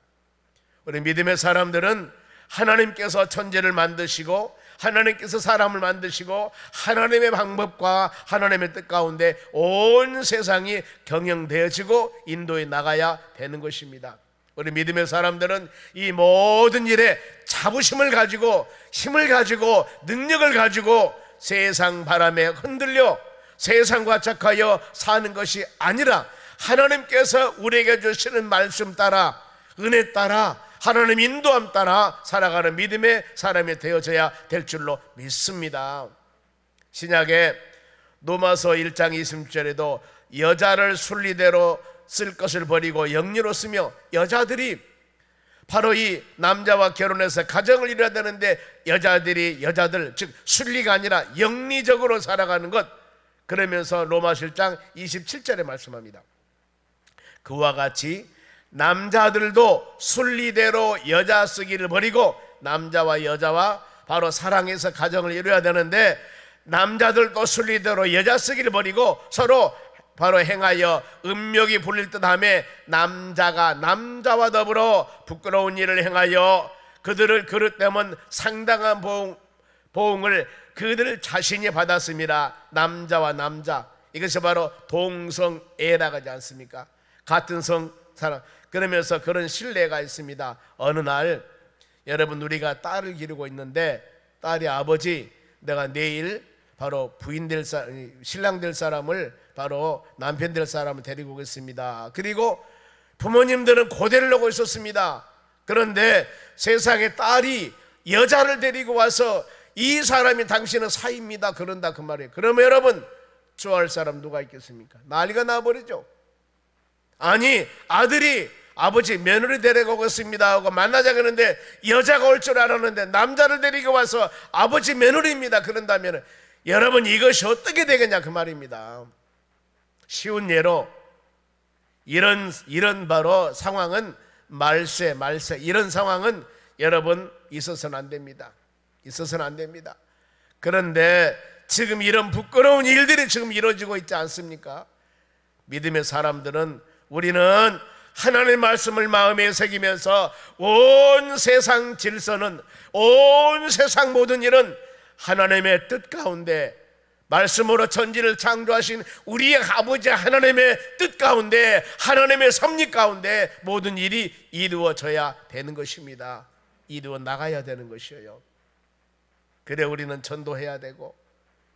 우리 믿음의 사람들은 하나님께서 천지를 만드시고 하나님께서 사람을 만드시고 하나님의 방법과 하나님의 뜻 가운데 온 세상이 경영되어지고 인도해 나가야 되는 것입니다. 우리 믿음의 사람들은 이 모든 일에 자부심을 가지고, 힘을 가지고, 능력을 가지고 세상 바람에 흔들려 세상과 착하여 사는 것이 아니라 하나님께서 우리에게 주시는 말씀 따라, 은혜 따라, 하나님 인도함 따라 살아가는 믿음의 사람이 되어져야 될 줄로 믿습니다. 신약에 로마서 1장 20절에도 여자를 순리대로 쓸 것을 버리고 영리로 쓰며, 여자들이 바로 이 남자와 결혼해서 가정을 이뤄야 되는데 여자들, 즉 순리가 아니라 영리적으로 살아가는 것, 그러면서 로마서 1장 27절에 말씀합니다. 그와 같이 남자들도 순리대로 여자 쓰기를 버리고 남자와 여자와 바로 사랑해서 가정을 이루어야 되는데, 남자들도 순리대로 여자 쓰기를 버리고 서로 바로 행하여 음욕이 불릴 듯하며 남자가 남자와 더불어 부끄러운 일을 행하여 그들을 그릇되면 상당한 보응을 그들 자신이 받았습니다. 남자와 남자, 이것이 바로 동성애라고 하지 않습니까? 같은 성 사람. 그러면서 그런 신뢰가 있습니다. 어느 날 여러분, 우리가 딸을 기르고 있는데 딸이, 아버지, 내가 내일 바로 부인 될 신랑 될 사람을, 바로 남편 될 사람을 데리고 오겠습니다. 그리고 부모님들은 고대를 하고 있었습니다. 그런데 세상에 딸이 여자를 데리고 와서 이 사람이 당신은 사입니다 그런다, 그 말이에요. 그러면 여러분, 좋아할 사람 누가 있겠습니까? 난리가 나버리죠. 아니, 아들이 아버지 며느리 데리고 오겠습니다 하고 만나자 그러는데 여자가 올 줄 알았는데 남자를 데리고 와서 아버지 며느리입니다 그런다면 여러분, 이것이 어떻게 되겠냐 그 말입니다. 쉬운 예로 이런 바로 상황은 말세 이런 상황은 여러분 있어서는 안 됩니다. 있어서는 안 됩니다. 그런데 지금 이런 부끄러운 일들이 지금 이루어지고 있지 않습니까? 믿음의 사람들은, 우리는 하나님의 말씀을 마음에 새기면서 온 세상 질서는, 온 세상 모든 일은 하나님의 뜻 가운데, 말씀으로 천지를 창조하신 우리의 아버지 하나님의 뜻 가운데, 하나님의 섭리 가운데 모든 일이 이루어져야 되는 것입니다. 이루어 나가야 되는 것이에요. 그래 우리는 전도해야 되고,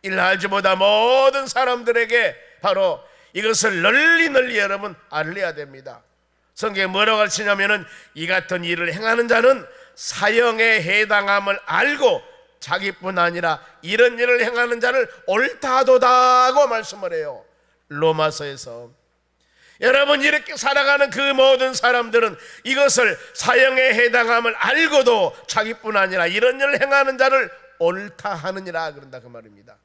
일날지보다 모든 사람들에게 바로 이것을 널리 여러분 알려야 됩니다. 성경에 뭐라고 가르치냐면은, 이 같은 일을 행하는 자는 사형에 해당함을 알고 자기뿐 아니라 이런 일을 행하는 자를 옳다도다고 말씀을 해요. 로마서에서. 여러분, 이렇게 살아가는 그 모든 사람들은 이것을 사형에 해당함을 알고도 자기뿐 아니라 이런 일을 행하는 자를 옳다 하느니라 그런다 그 말입니다.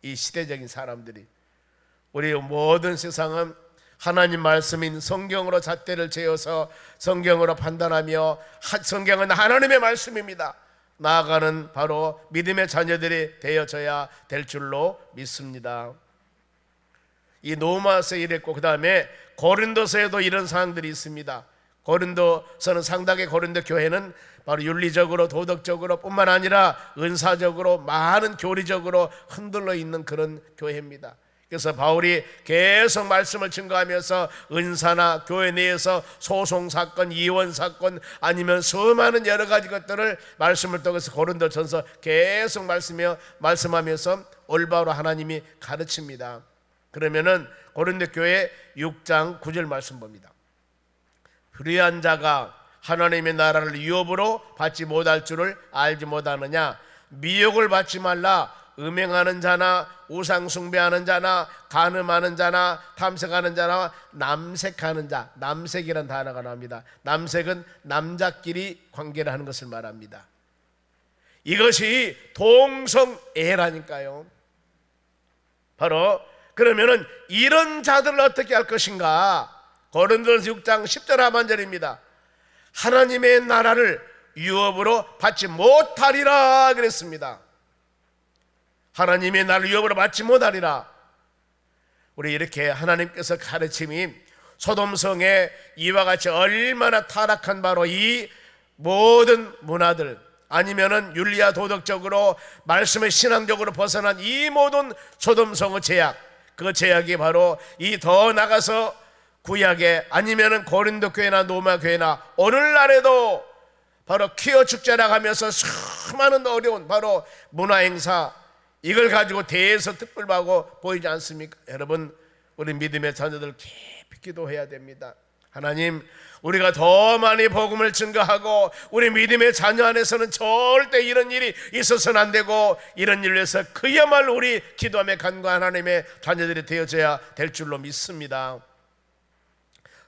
이 시대적인 사람들이, 우리 모든 세상은 하나님 말씀인 성경으로 잣대를 재어서 성경으로 판단하며, 성경은 하나님의 말씀입니다. 나아가는 바로 믿음의 자녀들이 되어져야 될 줄로 믿습니다. 이 로마서에 이랬고, 그 다음에 고린도서에도 이런 사항들이 있습니다. 고린도서는 상당히 고린도 교회는 바로 윤리적으로 도덕적으로 뿐만 아니라 은사적으로 많은 교리적으로 흔들려 있는 그런 교회입니다. 그래서 바울이 계속 말씀을 증거하면서 은사나 교회 내에서 소송사건, 이혼사건, 아니면 수많은 여러 가지 것들을 말씀을 통해서 고린도전서 계속 말씀하면서 올바로 하나님이 가르칩니다. 그러면은 고린도 교회 6장 9절 말씀 봅니다. 불의한 자가 하나님의 나라를 유업으로 받지 못할 줄을 알지 못하느냐. 미혹을 받지 말라. 음행하는 자나 우상 숭배하는 자나 간음하는 자나 탐색하는 자나 남색하는 자, 남색이라는 단어가 나옵니다. 남색은 남자끼리 관계를 하는 것을 말합니다. 이것이 동성애라니까요. 바로 그러면은 이런 자들을 어떻게 할 것인가? 고린도전서 6장 10절 하반절입니다. 하나님의 나라를 유업으로 받지 못하리라 그랬습니다. 하나님의 나라를 유업으로 받지 못하리라. 우리 이렇게 하나님께서 가르침이 소돔성에 이와 같이 얼마나 타락한 바로 이 모든 문화들, 아니면은 윤리와 도덕적으로 말씀의 신앙적으로 벗어난 이 모든 소돔성의 제약, 그 제약이 바로 이 더 나가서 구약에 아니면은 고린도 교회나 로마 교회나 오늘날에도 바로 퀴어 축제라고 하면서 수많은 어려운 바로 문화 행사, 이걸 가지고 대해서 특별하고 보이지 않습니까? 여러분, 우리 믿음의 자녀들 깊이 기도해야 됩니다. 하나님, 우리가 더 많이 복음을 증거하고 우리 믿음의 자녀 안에서는 절대 이런 일이 있어서는 안 되고, 이런 일을 위해서 그야말로 우리 기도함에 간구한 하나님의 자녀들이 되어져야 될 줄로 믿습니다.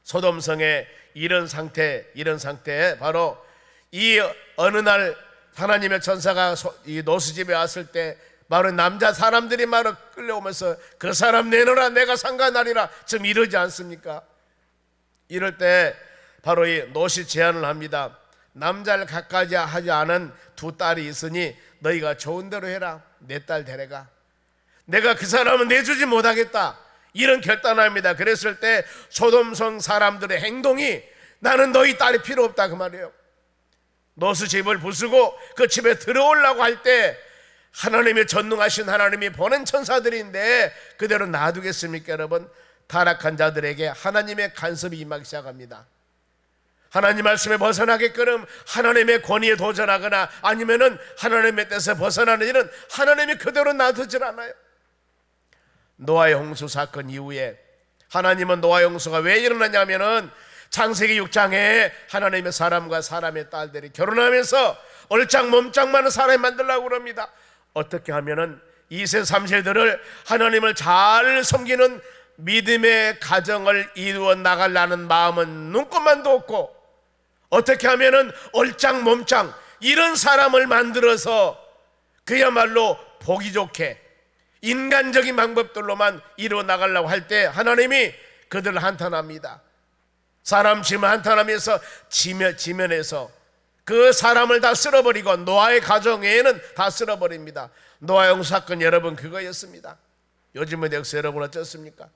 소돔성의 이런 상태에 바로 이 어느 날 하나님의 천사가 이 노수집에 왔을 때 바로 남자 사람들이 바로 끌려오면서 그 사람 내놓으라 내가 상관하리라 좀 이러지 않습니까? 이럴 때 바로 이 노시 제안을 합니다. 남자를 갖가지 하지 않은 두 딸이 있으니 너희가 좋은 대로 해라. 내 딸 데려가. 내가 그 사람은 내주지 못하겠다, 이런 결단합니다. 그랬을 때 소돔성 사람들의 행동이 나는 너희 딸이 필요 없다 그 말이에요. 노수 집을 부수고 그 집에 들어오려고 할 때 하나님의 전능하신 하나님이 보낸 천사들인데 그대로 놔두겠습니까? 여러분, 타락한 자들에게 하나님의 간섭이 임하기 시작합니다. 하나님 말씀에 벗어나게끔 하나님의 권위에 도전하거나 아니면은 하나님의 뜻에 벗어나는 일은 하나님이 그대로 놔두질 않아요. 노아의 홍수 사건 이후에 하나님은 노아의 홍수가 왜 일어나냐면은 창세기 6장에 하나님의 사람과 사람의 딸들이 결혼하면서 얼짱몸짱 많은 사람을 만들려고 그럽니다. 어떻게 하면은 2세 3세들을 하나님을 잘 섬기는 믿음의 가정을 이루어 나가려는 마음은 눈꼽만도 없고, 어떻게 하면은 얼짱몸짱 이런 사람을 만들어서 그야말로 보기 좋게 인간적인 방법들로만 이루어 나가려고 할 때 하나님이 그들을 한탄합니다. 사람 짐을 한탄하면서 지면에서 그 사람을 다 쓸어버리고 노아의 가정 외에는 다 쓸어버립니다. 노아의 홍수 사건 여러분 그거였습니다. 요즘의 역사 여러분 어떻습니까?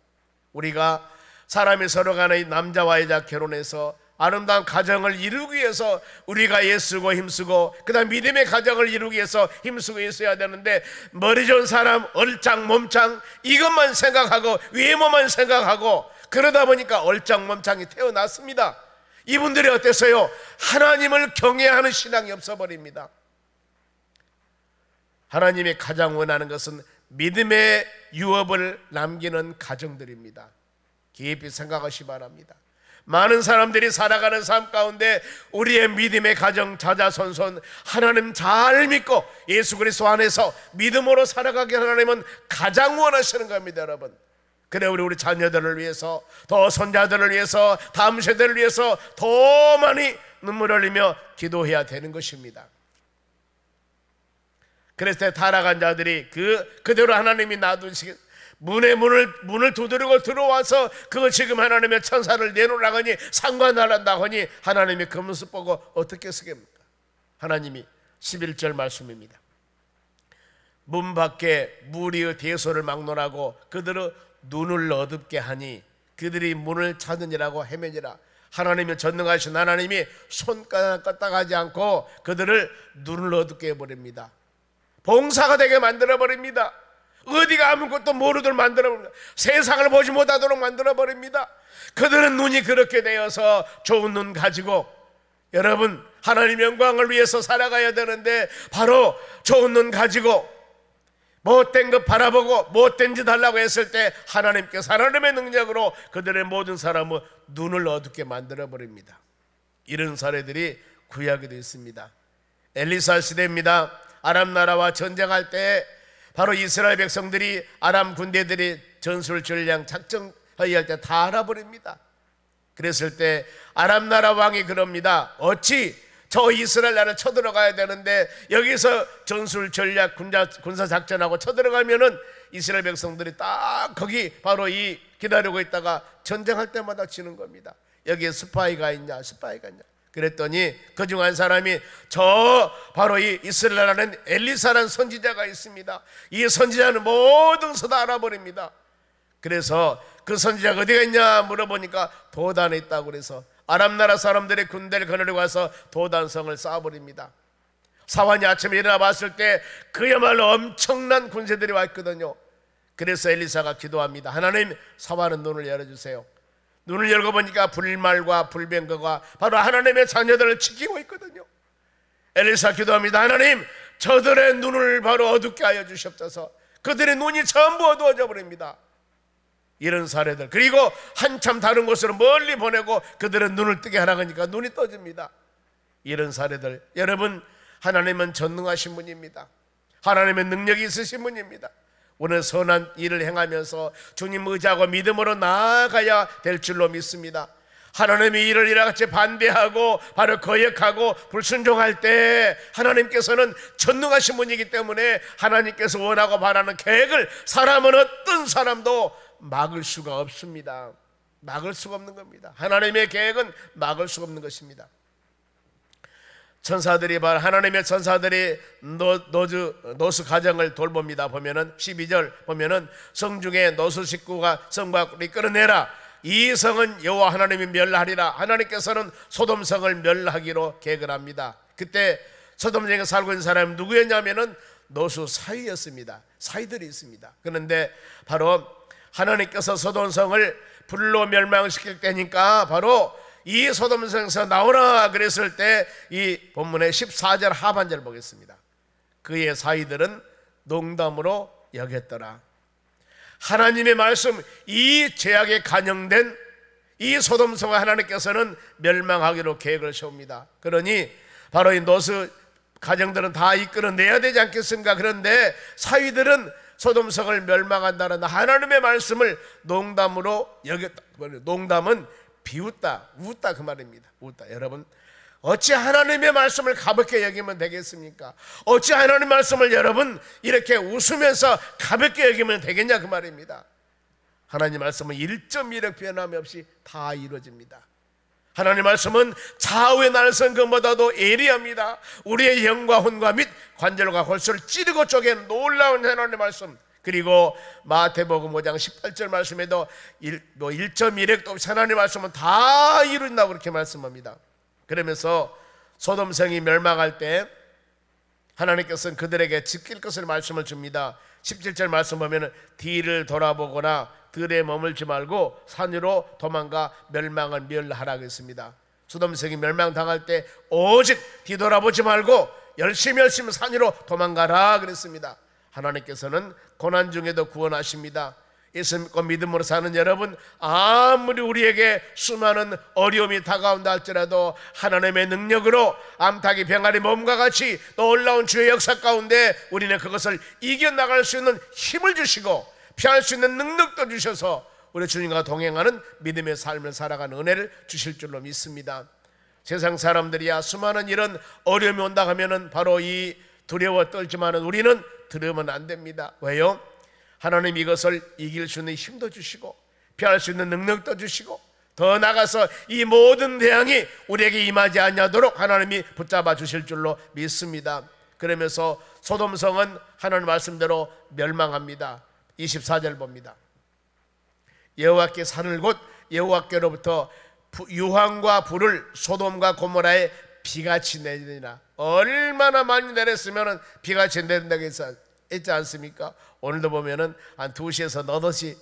우리가 사람이 서로 간에 남자와 여자 결혼해서 아름다운 가정을 이루기 위해서 우리가 애쓰고 힘쓰고 그다음 믿음의 가정을 이루기 위해서 힘쓰고 있어야 되는데, 머리 좋은 사람 얼짱몸짱 이것만 생각하고 외모만 생각하고 그러다 보니까 얼짱몸짱이 태어났습니다. 이분들이 어땠어요? 하나님을 경외하는 신앙이 없어버립니다. 하나님이 가장 원하는 것은 믿음의 유업을 남기는 가정들입니다. 깊이 생각하시 바랍니다. 많은 사람들이 살아가는 삶 가운데 우리의 믿음의 가정 자자손손 하나님 잘 믿고 예수 그리스도 안에서 믿음으로 살아가게 하나님은 가장 원하시는 겁니다. 여러분, 그래 우리 자녀들을 위해서, 더 손자들을 위해서, 다음 세대를 위해서 더 많이 눈물을 흘리며 기도해야 되는 것입니다. 그래서 타락한 자들이 그대로 하나님이 놔두시겠 문을 두드리고 들어와서 그거 지금 하나님의 천사를 내놓으라고 하니 상관하란다고 하니 하나님이 그 모습 보고 어떻게 쓰겠습니까? 하나님이 11절 말씀입니다. 문 밖에 무리의 대소를 막론하고 그들의 눈을 어둡게 하니 그들이 문을 찾으니라고 헤매니라. 하나님의 전능하신 하나님이 손가락 까딱하지 않고 그들을 눈을 어둡게 해버립니다. 봉사가 되게 만들어버립니다. 어디가 아무것도 모르도록 만들어버립니다. 세상을 보지 못하도록 만들어버립니다. 그들은 눈이 그렇게 되어서 좋은 눈 가지고, 여러분 하나님 영광을 위해서 살아가야 되는데 바로 좋은 눈 가지고 못된 것 바라보고 못된 짓 하려고 했을 때 하나님께서 하나님의 능력으로 그들의 모든 사람은 눈을 어둡게 만들어 버립니다. 이런 사례들이 구약에도 있습니다. 엘리사 시대입니다. 아람 나라와 전쟁할 때 바로 이스라엘 백성들이 아람 군대들이 전술 전략 작전 회의할 때 다 알아버립니다. 그랬을 때 아람 나라 왕이 그럽니다. 어찌 저 이스라엘 나라를 쳐들어가야 되는데 여기서 전술 전략 군사 작전하고 쳐들어가면은 이스라엘 백성들이 딱 거기 바로 이 기다리고 있다가 전쟁할 때마다 지는 겁니다. 여기에 스파이가 있냐 그랬더니 그중 한 사람이 저 바로 이 이스라엘에는 엘리사라는 선지자가 있습니다. 이 선지자는 모든 것을 다 알아버립니다. 그래서 그 선지자가 어디가 있냐 물어보니까 도단에 있다고 그래서 아람 나라 사람들의 군대를 거느리고 가서 도단성을 쌓아버립니다. 사환이 아침에 일어나 봤을 때 그야말로 엄청난 군세들이 와 있거든요. 그래서 엘리사가 기도합니다. 하나님, 사환은 눈을 열어주세요. 눈을 열고 보니까 불말과 불병거가 바로 하나님의 자녀들을 지키고 있거든요. 엘리사 기도합니다. 하나님, 저들의 눈을 바로 어둡게 하여 주시옵소서. 그들의 눈이 전부 어두워져 버립니다. 이런 사례들, 그리고 한참 다른 곳으로 멀리 보내고 그들은 눈을 뜨게 하라니까 눈이 떠집니다. 이런 사례들, 여러분, 하나님은 전능하신 분입니다. 하나님의 능력이 있으신 분입니다. 오늘 선한 일을 행하면서 주님 의지하고 믿음으로 나아가야 될 줄로 믿습니다. 하나님의 일을 이같이 반대하고 바로 거역하고 불순종할 때 하나님께서는 전능하신 분이기 때문에 하나님께서 원하고 바라는 계획을 사람은 어떤 사람도 막을 수가 없습니다. 막을 수가 없는 겁니다. 하나님의 계획은 막을 수가 없는 것입니다. 천사들이 바로 하나님의 천사들이 노수 가정을 돌봅니다. 보면은 12절 보면은 성중에 노수 식구가 성 밖으로 이끌어내라. 이 성은 여호와 하나님이 멸하리라. 하나님께서는 소돔성을 멸하기로 계획을 합니다. 그때 소돔성에 살고 있는 사람은 누구였냐면은 노수 사위였습니다. 사위들이 있습니다. 그런데 바로 하나님께서 소돔성을 불로 멸망시킬 때니까 바로 이 소돔성에서 나오라 그랬을 때 이 본문의 14절 하반절 보겠습니다. 그의 사위들은 농담으로 여겼더라. 하나님의 말씀, 이 죄악에 간영된 이 소돔성을 하나님께서는 멸망하기로 계획을 세웁니다. 그러니 바로 이 노수 가정들은 다 이끌어내야 되지 않겠습니까? 그런데 사위들은 소돔성을 멸망한다는 하나님의 말씀을 농담으로 여겼다. 농담은 비웃다, 웃다 그 말입니다. 웃다. 여러분, 어찌 하나님의 말씀을 가볍게 여기면 되겠습니까? 어찌 하나님의 말씀을 여러분 이렇게 웃으면서 가볍게 여기면 되겠냐 그 말입니다. 하나님 말씀은 1.1억 변함이 없이 다 이루어집니다. 하나님 말씀은 좌우의 날선 것보다도 예리합니다. 우리의 영과 혼과 및 관절과 골수를 찌르고 쪼개는 놀라운 하나님의 말씀. 그리고 마태복음 5장 18절 말씀에도 1.1억도 없이 하나님의 말씀은 다 이룬다고 그렇게 말씀합니다. 그러면서 소돔성이 멸망할 때 하나님께서는 그들에게 지킬 것을 말씀을 줍니다. 17절 말씀 보면 뒤를 돌아보거나 들에 머물지 말고 산으로 도망가 멸망을 멸하라고 했습니다. 소돔성이 멸망당할 때 오직 뒤돌아보지 말고 열심히 산으로 도망가라 그랬습니다. 하나님께서는 고난 중에도 구원하십니다. 예수 믿고 믿음으로 사는 여러분, 아무리 우리에게 수많은 어려움이 다가온다 할지라도 하나님의 능력으로 암탉이 병아리 몸과 같이 놀라운 주의 역사 가운데 우리는 그것을 이겨나갈 수 있는 힘을 주시고 피할 수 있는 능력도 주셔서 우리 주님과 동행하는 믿음의 삶을 살아가는 은혜를 주실 줄로 믿습니다. 세상 사람들이야 수많은 이런 어려움이 온다 하면은 바로 이 두려워 떨지만은 우리는 두려우면 안 됩니다. 왜요? 하나님 이것을 이길 수 있는 힘도 주시고 피할 수 있는 능력도 주시고 더 나아가서 이 모든 대항이 우리에게 임하지 않도록 하나님이 붙잡아 주실 줄로 믿습니다. 그러면서 소돔성은 하나님 말씀대로 멸망합니다. 24절 봅니다. 여호와께 산을 곧 여호와께로부터 유황과 불을 소돔과 고모라에 비같이 내리니라. 얼마나 많이 내렸으면 비같이 내린다고 했지 않습니까? 오늘도 보면은 한 2시에서 8시,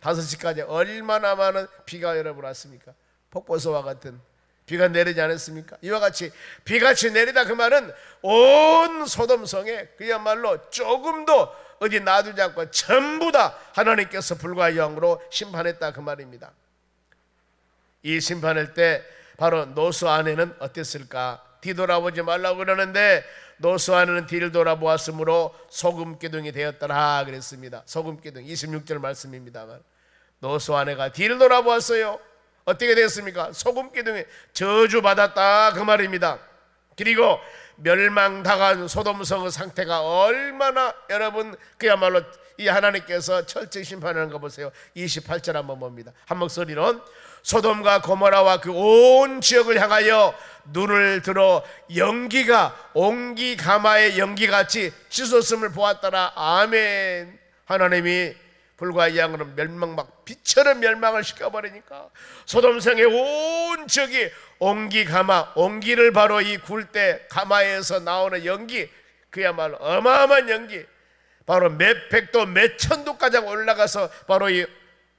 5시까지 얼마나 많은 비가 여러분 왔습니까? 폭포수와 같은 비가 내리지 않았습니까? 이와 같이 비같이 내리다 그 말은 온 소돔성에 그야말로 조금도 어디 놔두지 않고 전부 다 하나님께서 불과 영으로 심판했다 그 말입니다. 이 심판할 때 바로 노소 아내는 어땠을까? 뒤돌아보지 말라고 그러는데 노소 아내는 뒤를 돌아보았으므로 소금 기둥이 되었더라 그랬습니다. 소금 기둥 26절 말씀입니다만 노소 아내가 뒤를 돌아보았어요. 어떻게 됐습니까? 소금 기둥에 저주받았다 그 말입니다. 그리고 멸망당한 소돔성의 상태가 얼마나 여러분 그야말로 이 하나님께서 철저히 심판하는 거 보세요. 28절 한번 봅니다. 한 목소리로 소돔과 고모라와 그 온 지역을 향하여 눈을 들어 연기가 옹기 가마의 연기같이 치솟음을 보았더라. 아멘. 하나님이 불과 양으로 멸망 막 빛처럼 멸망을 시켜버리니까 소돔성의 온 지역이 옹기 가마, 옹기를 바로 이 굴 때 가마에서 나오는 연기, 그야말로 어마어마한 연기, 바로 몇 백도 몇 천도까지 올라가서 바로 이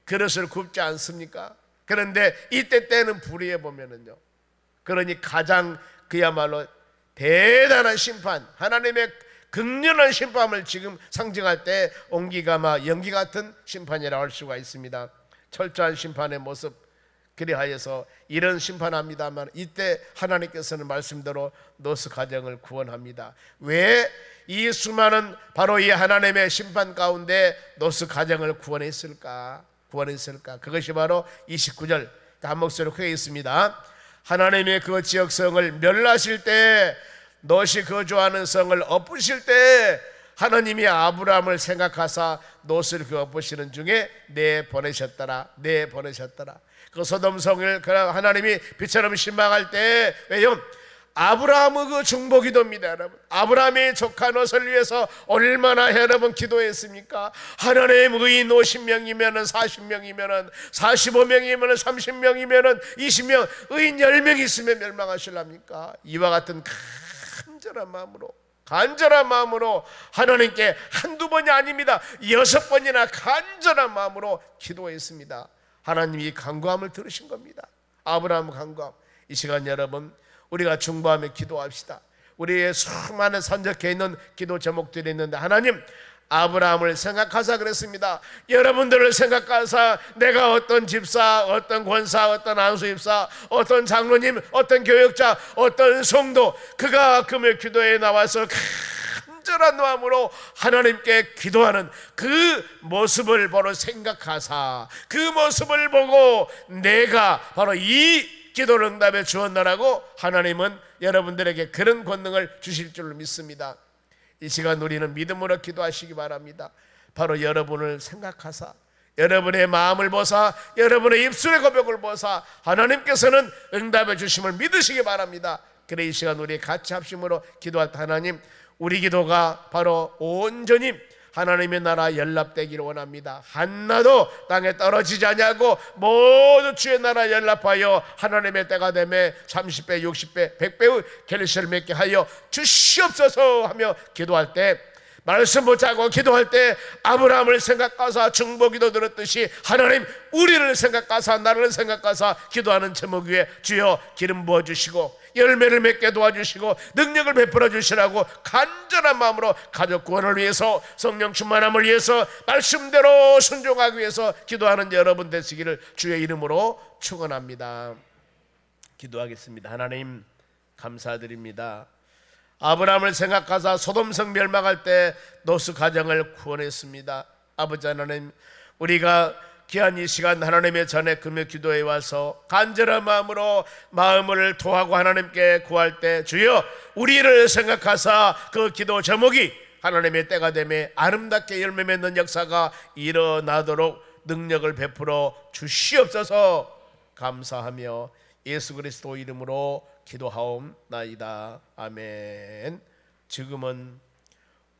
그릇을 굽지 않습니까? 그런데 이때 때는 불의해 보면은요, 그러니 가장 그야말로 대단한 심판, 하나님의 극렬한 심판을 지금 상징할 때 옹기가마 연기 같은 심판이라고 할 수가 있습니다. 철저한 심판의 모습, 그리하여서 이런 심판합니다만 이때 하나님께서는 말씀대로 노스 가정을 구원합니다. 왜 이 수많은 바로 이 하나님의 심판 가운데 노스 가정을 구원했을까? 그것이 바로 29절 한 목소리로 크게 있습니다. 하나님의 그 지역성을 멸하실 때, 롯이 거주하는 성을 엎으실 때 하나님이 아브라함을 생각하사 롯을 그 엎으시는 중에 내보내셨더라. 그 소돔성을 하나님이 빛처럼 신망할 때, 왜요? 아브라함의 그 중보기도입니다. 여러분, 아브라함의 조카 롯을 위해서 얼마나 여러분 기도했습니까? 하나님 의인 50명이면 40명이면 45명이면 30명이면 20명, 의인 10명 있으면 멸망하실랍니까? 이와 같은 간절한 마음으로 하나님께 한두 번이 아닙니다, 6번이나 간절한 마음으로 기도했습니다. 하나님이 간구함을 들으신 겁니다. 아브라함의 간구함. 이 시간 여러분, 우리가 중보하며 기도합시다. 우리의 수많은 산적해 있는 기도 제목들이 있는데, 하나님 아브라함을 생각하사 그랬습니다. 여러분들을 생각하사 내가 어떤 집사, 어떤 권사, 어떤 안수입사, 어떤 장로님, 어떤 교역자, 어떤 성도, 그가 금요 기도에 나와서 간절한 마음으로 하나님께 기도하는 그 모습을 바로 생각하사 그 모습을 보고 내가 바로 이 기도를 응답해 주었나라고 하나님은 여러분들에게 그런 권능을 주실 줄로 믿습니다. 이 시간 우리는 믿음으로 기도하시기 바랍니다. 바로 여러분을 생각하사, 여러분의 마음을 보사, 여러분의 입술의 고백을 보사 하나님께서는 응답해 주심을 믿으시기 바랍니다. 그래 이 시간 우리 같이 합심으로 기도할 때, 하나님 우리 기도가 바로 온전히 하나님의 나라 연합되기를 원합니다. 하나도 땅에 떨어지지 않냐고 모두 주의 나라 연합하여 하나님의 때가 되매 30배, 60배, 100배의 결실을 맺게 하여 주시옵소서 하며 기도할 때, 말씀 못하고 기도할 때 아브라함을 생각하사 중보기도 들었듯이 하나님 우리를 생각하사 나를 생각하사 기도하는 제목 위에 주여 기름 부어주시고 열매를 맺게 도와주시고 능력을 베풀어 주시라고 간절한 마음으로 가족 구원을 위해서, 성령 충만함을 위해서, 말씀대로 순종하기 위해서 기도하는 여러분 되시기를 주의 이름으로 축원합니다. 기도하겠습니다. 하나님 감사드립니다. 아브라함을 생각하사 소돔성 멸망할 때 롯의 가정을 구원했습니다. 아버지 하나님, 우리가 귀한 이 시간 하나님의 전에 금요 기도에 와서 간절한 마음으로 마음을 토하고 하나님께 구할 때 주여 우리를 생각하사 그 기도 제목이 하나님의 때가 되매 아름답게 열매 맺는 역사가 일어나도록 능력을 베풀어 주시옵소서. 감사하며 예수 그리스도 이름으로 기도하옵나이다. 아멘. 지금은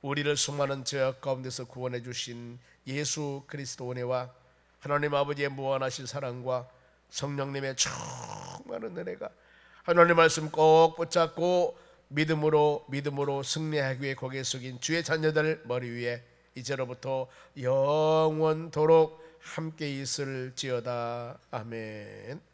우리를 수많은 죄악 가운데서 구원해 주신 예수 그리스도 은혜와 하나님 아버지의 무한하신 사랑과 성령님의 충만한 은혜가 하나님 말씀 꼭 붙잡고 믿음으로 승리하기 위해 고개 숙인 주의 자녀들 머리 위에 이제로부터 영원토록 함께 있을지어다. 아멘.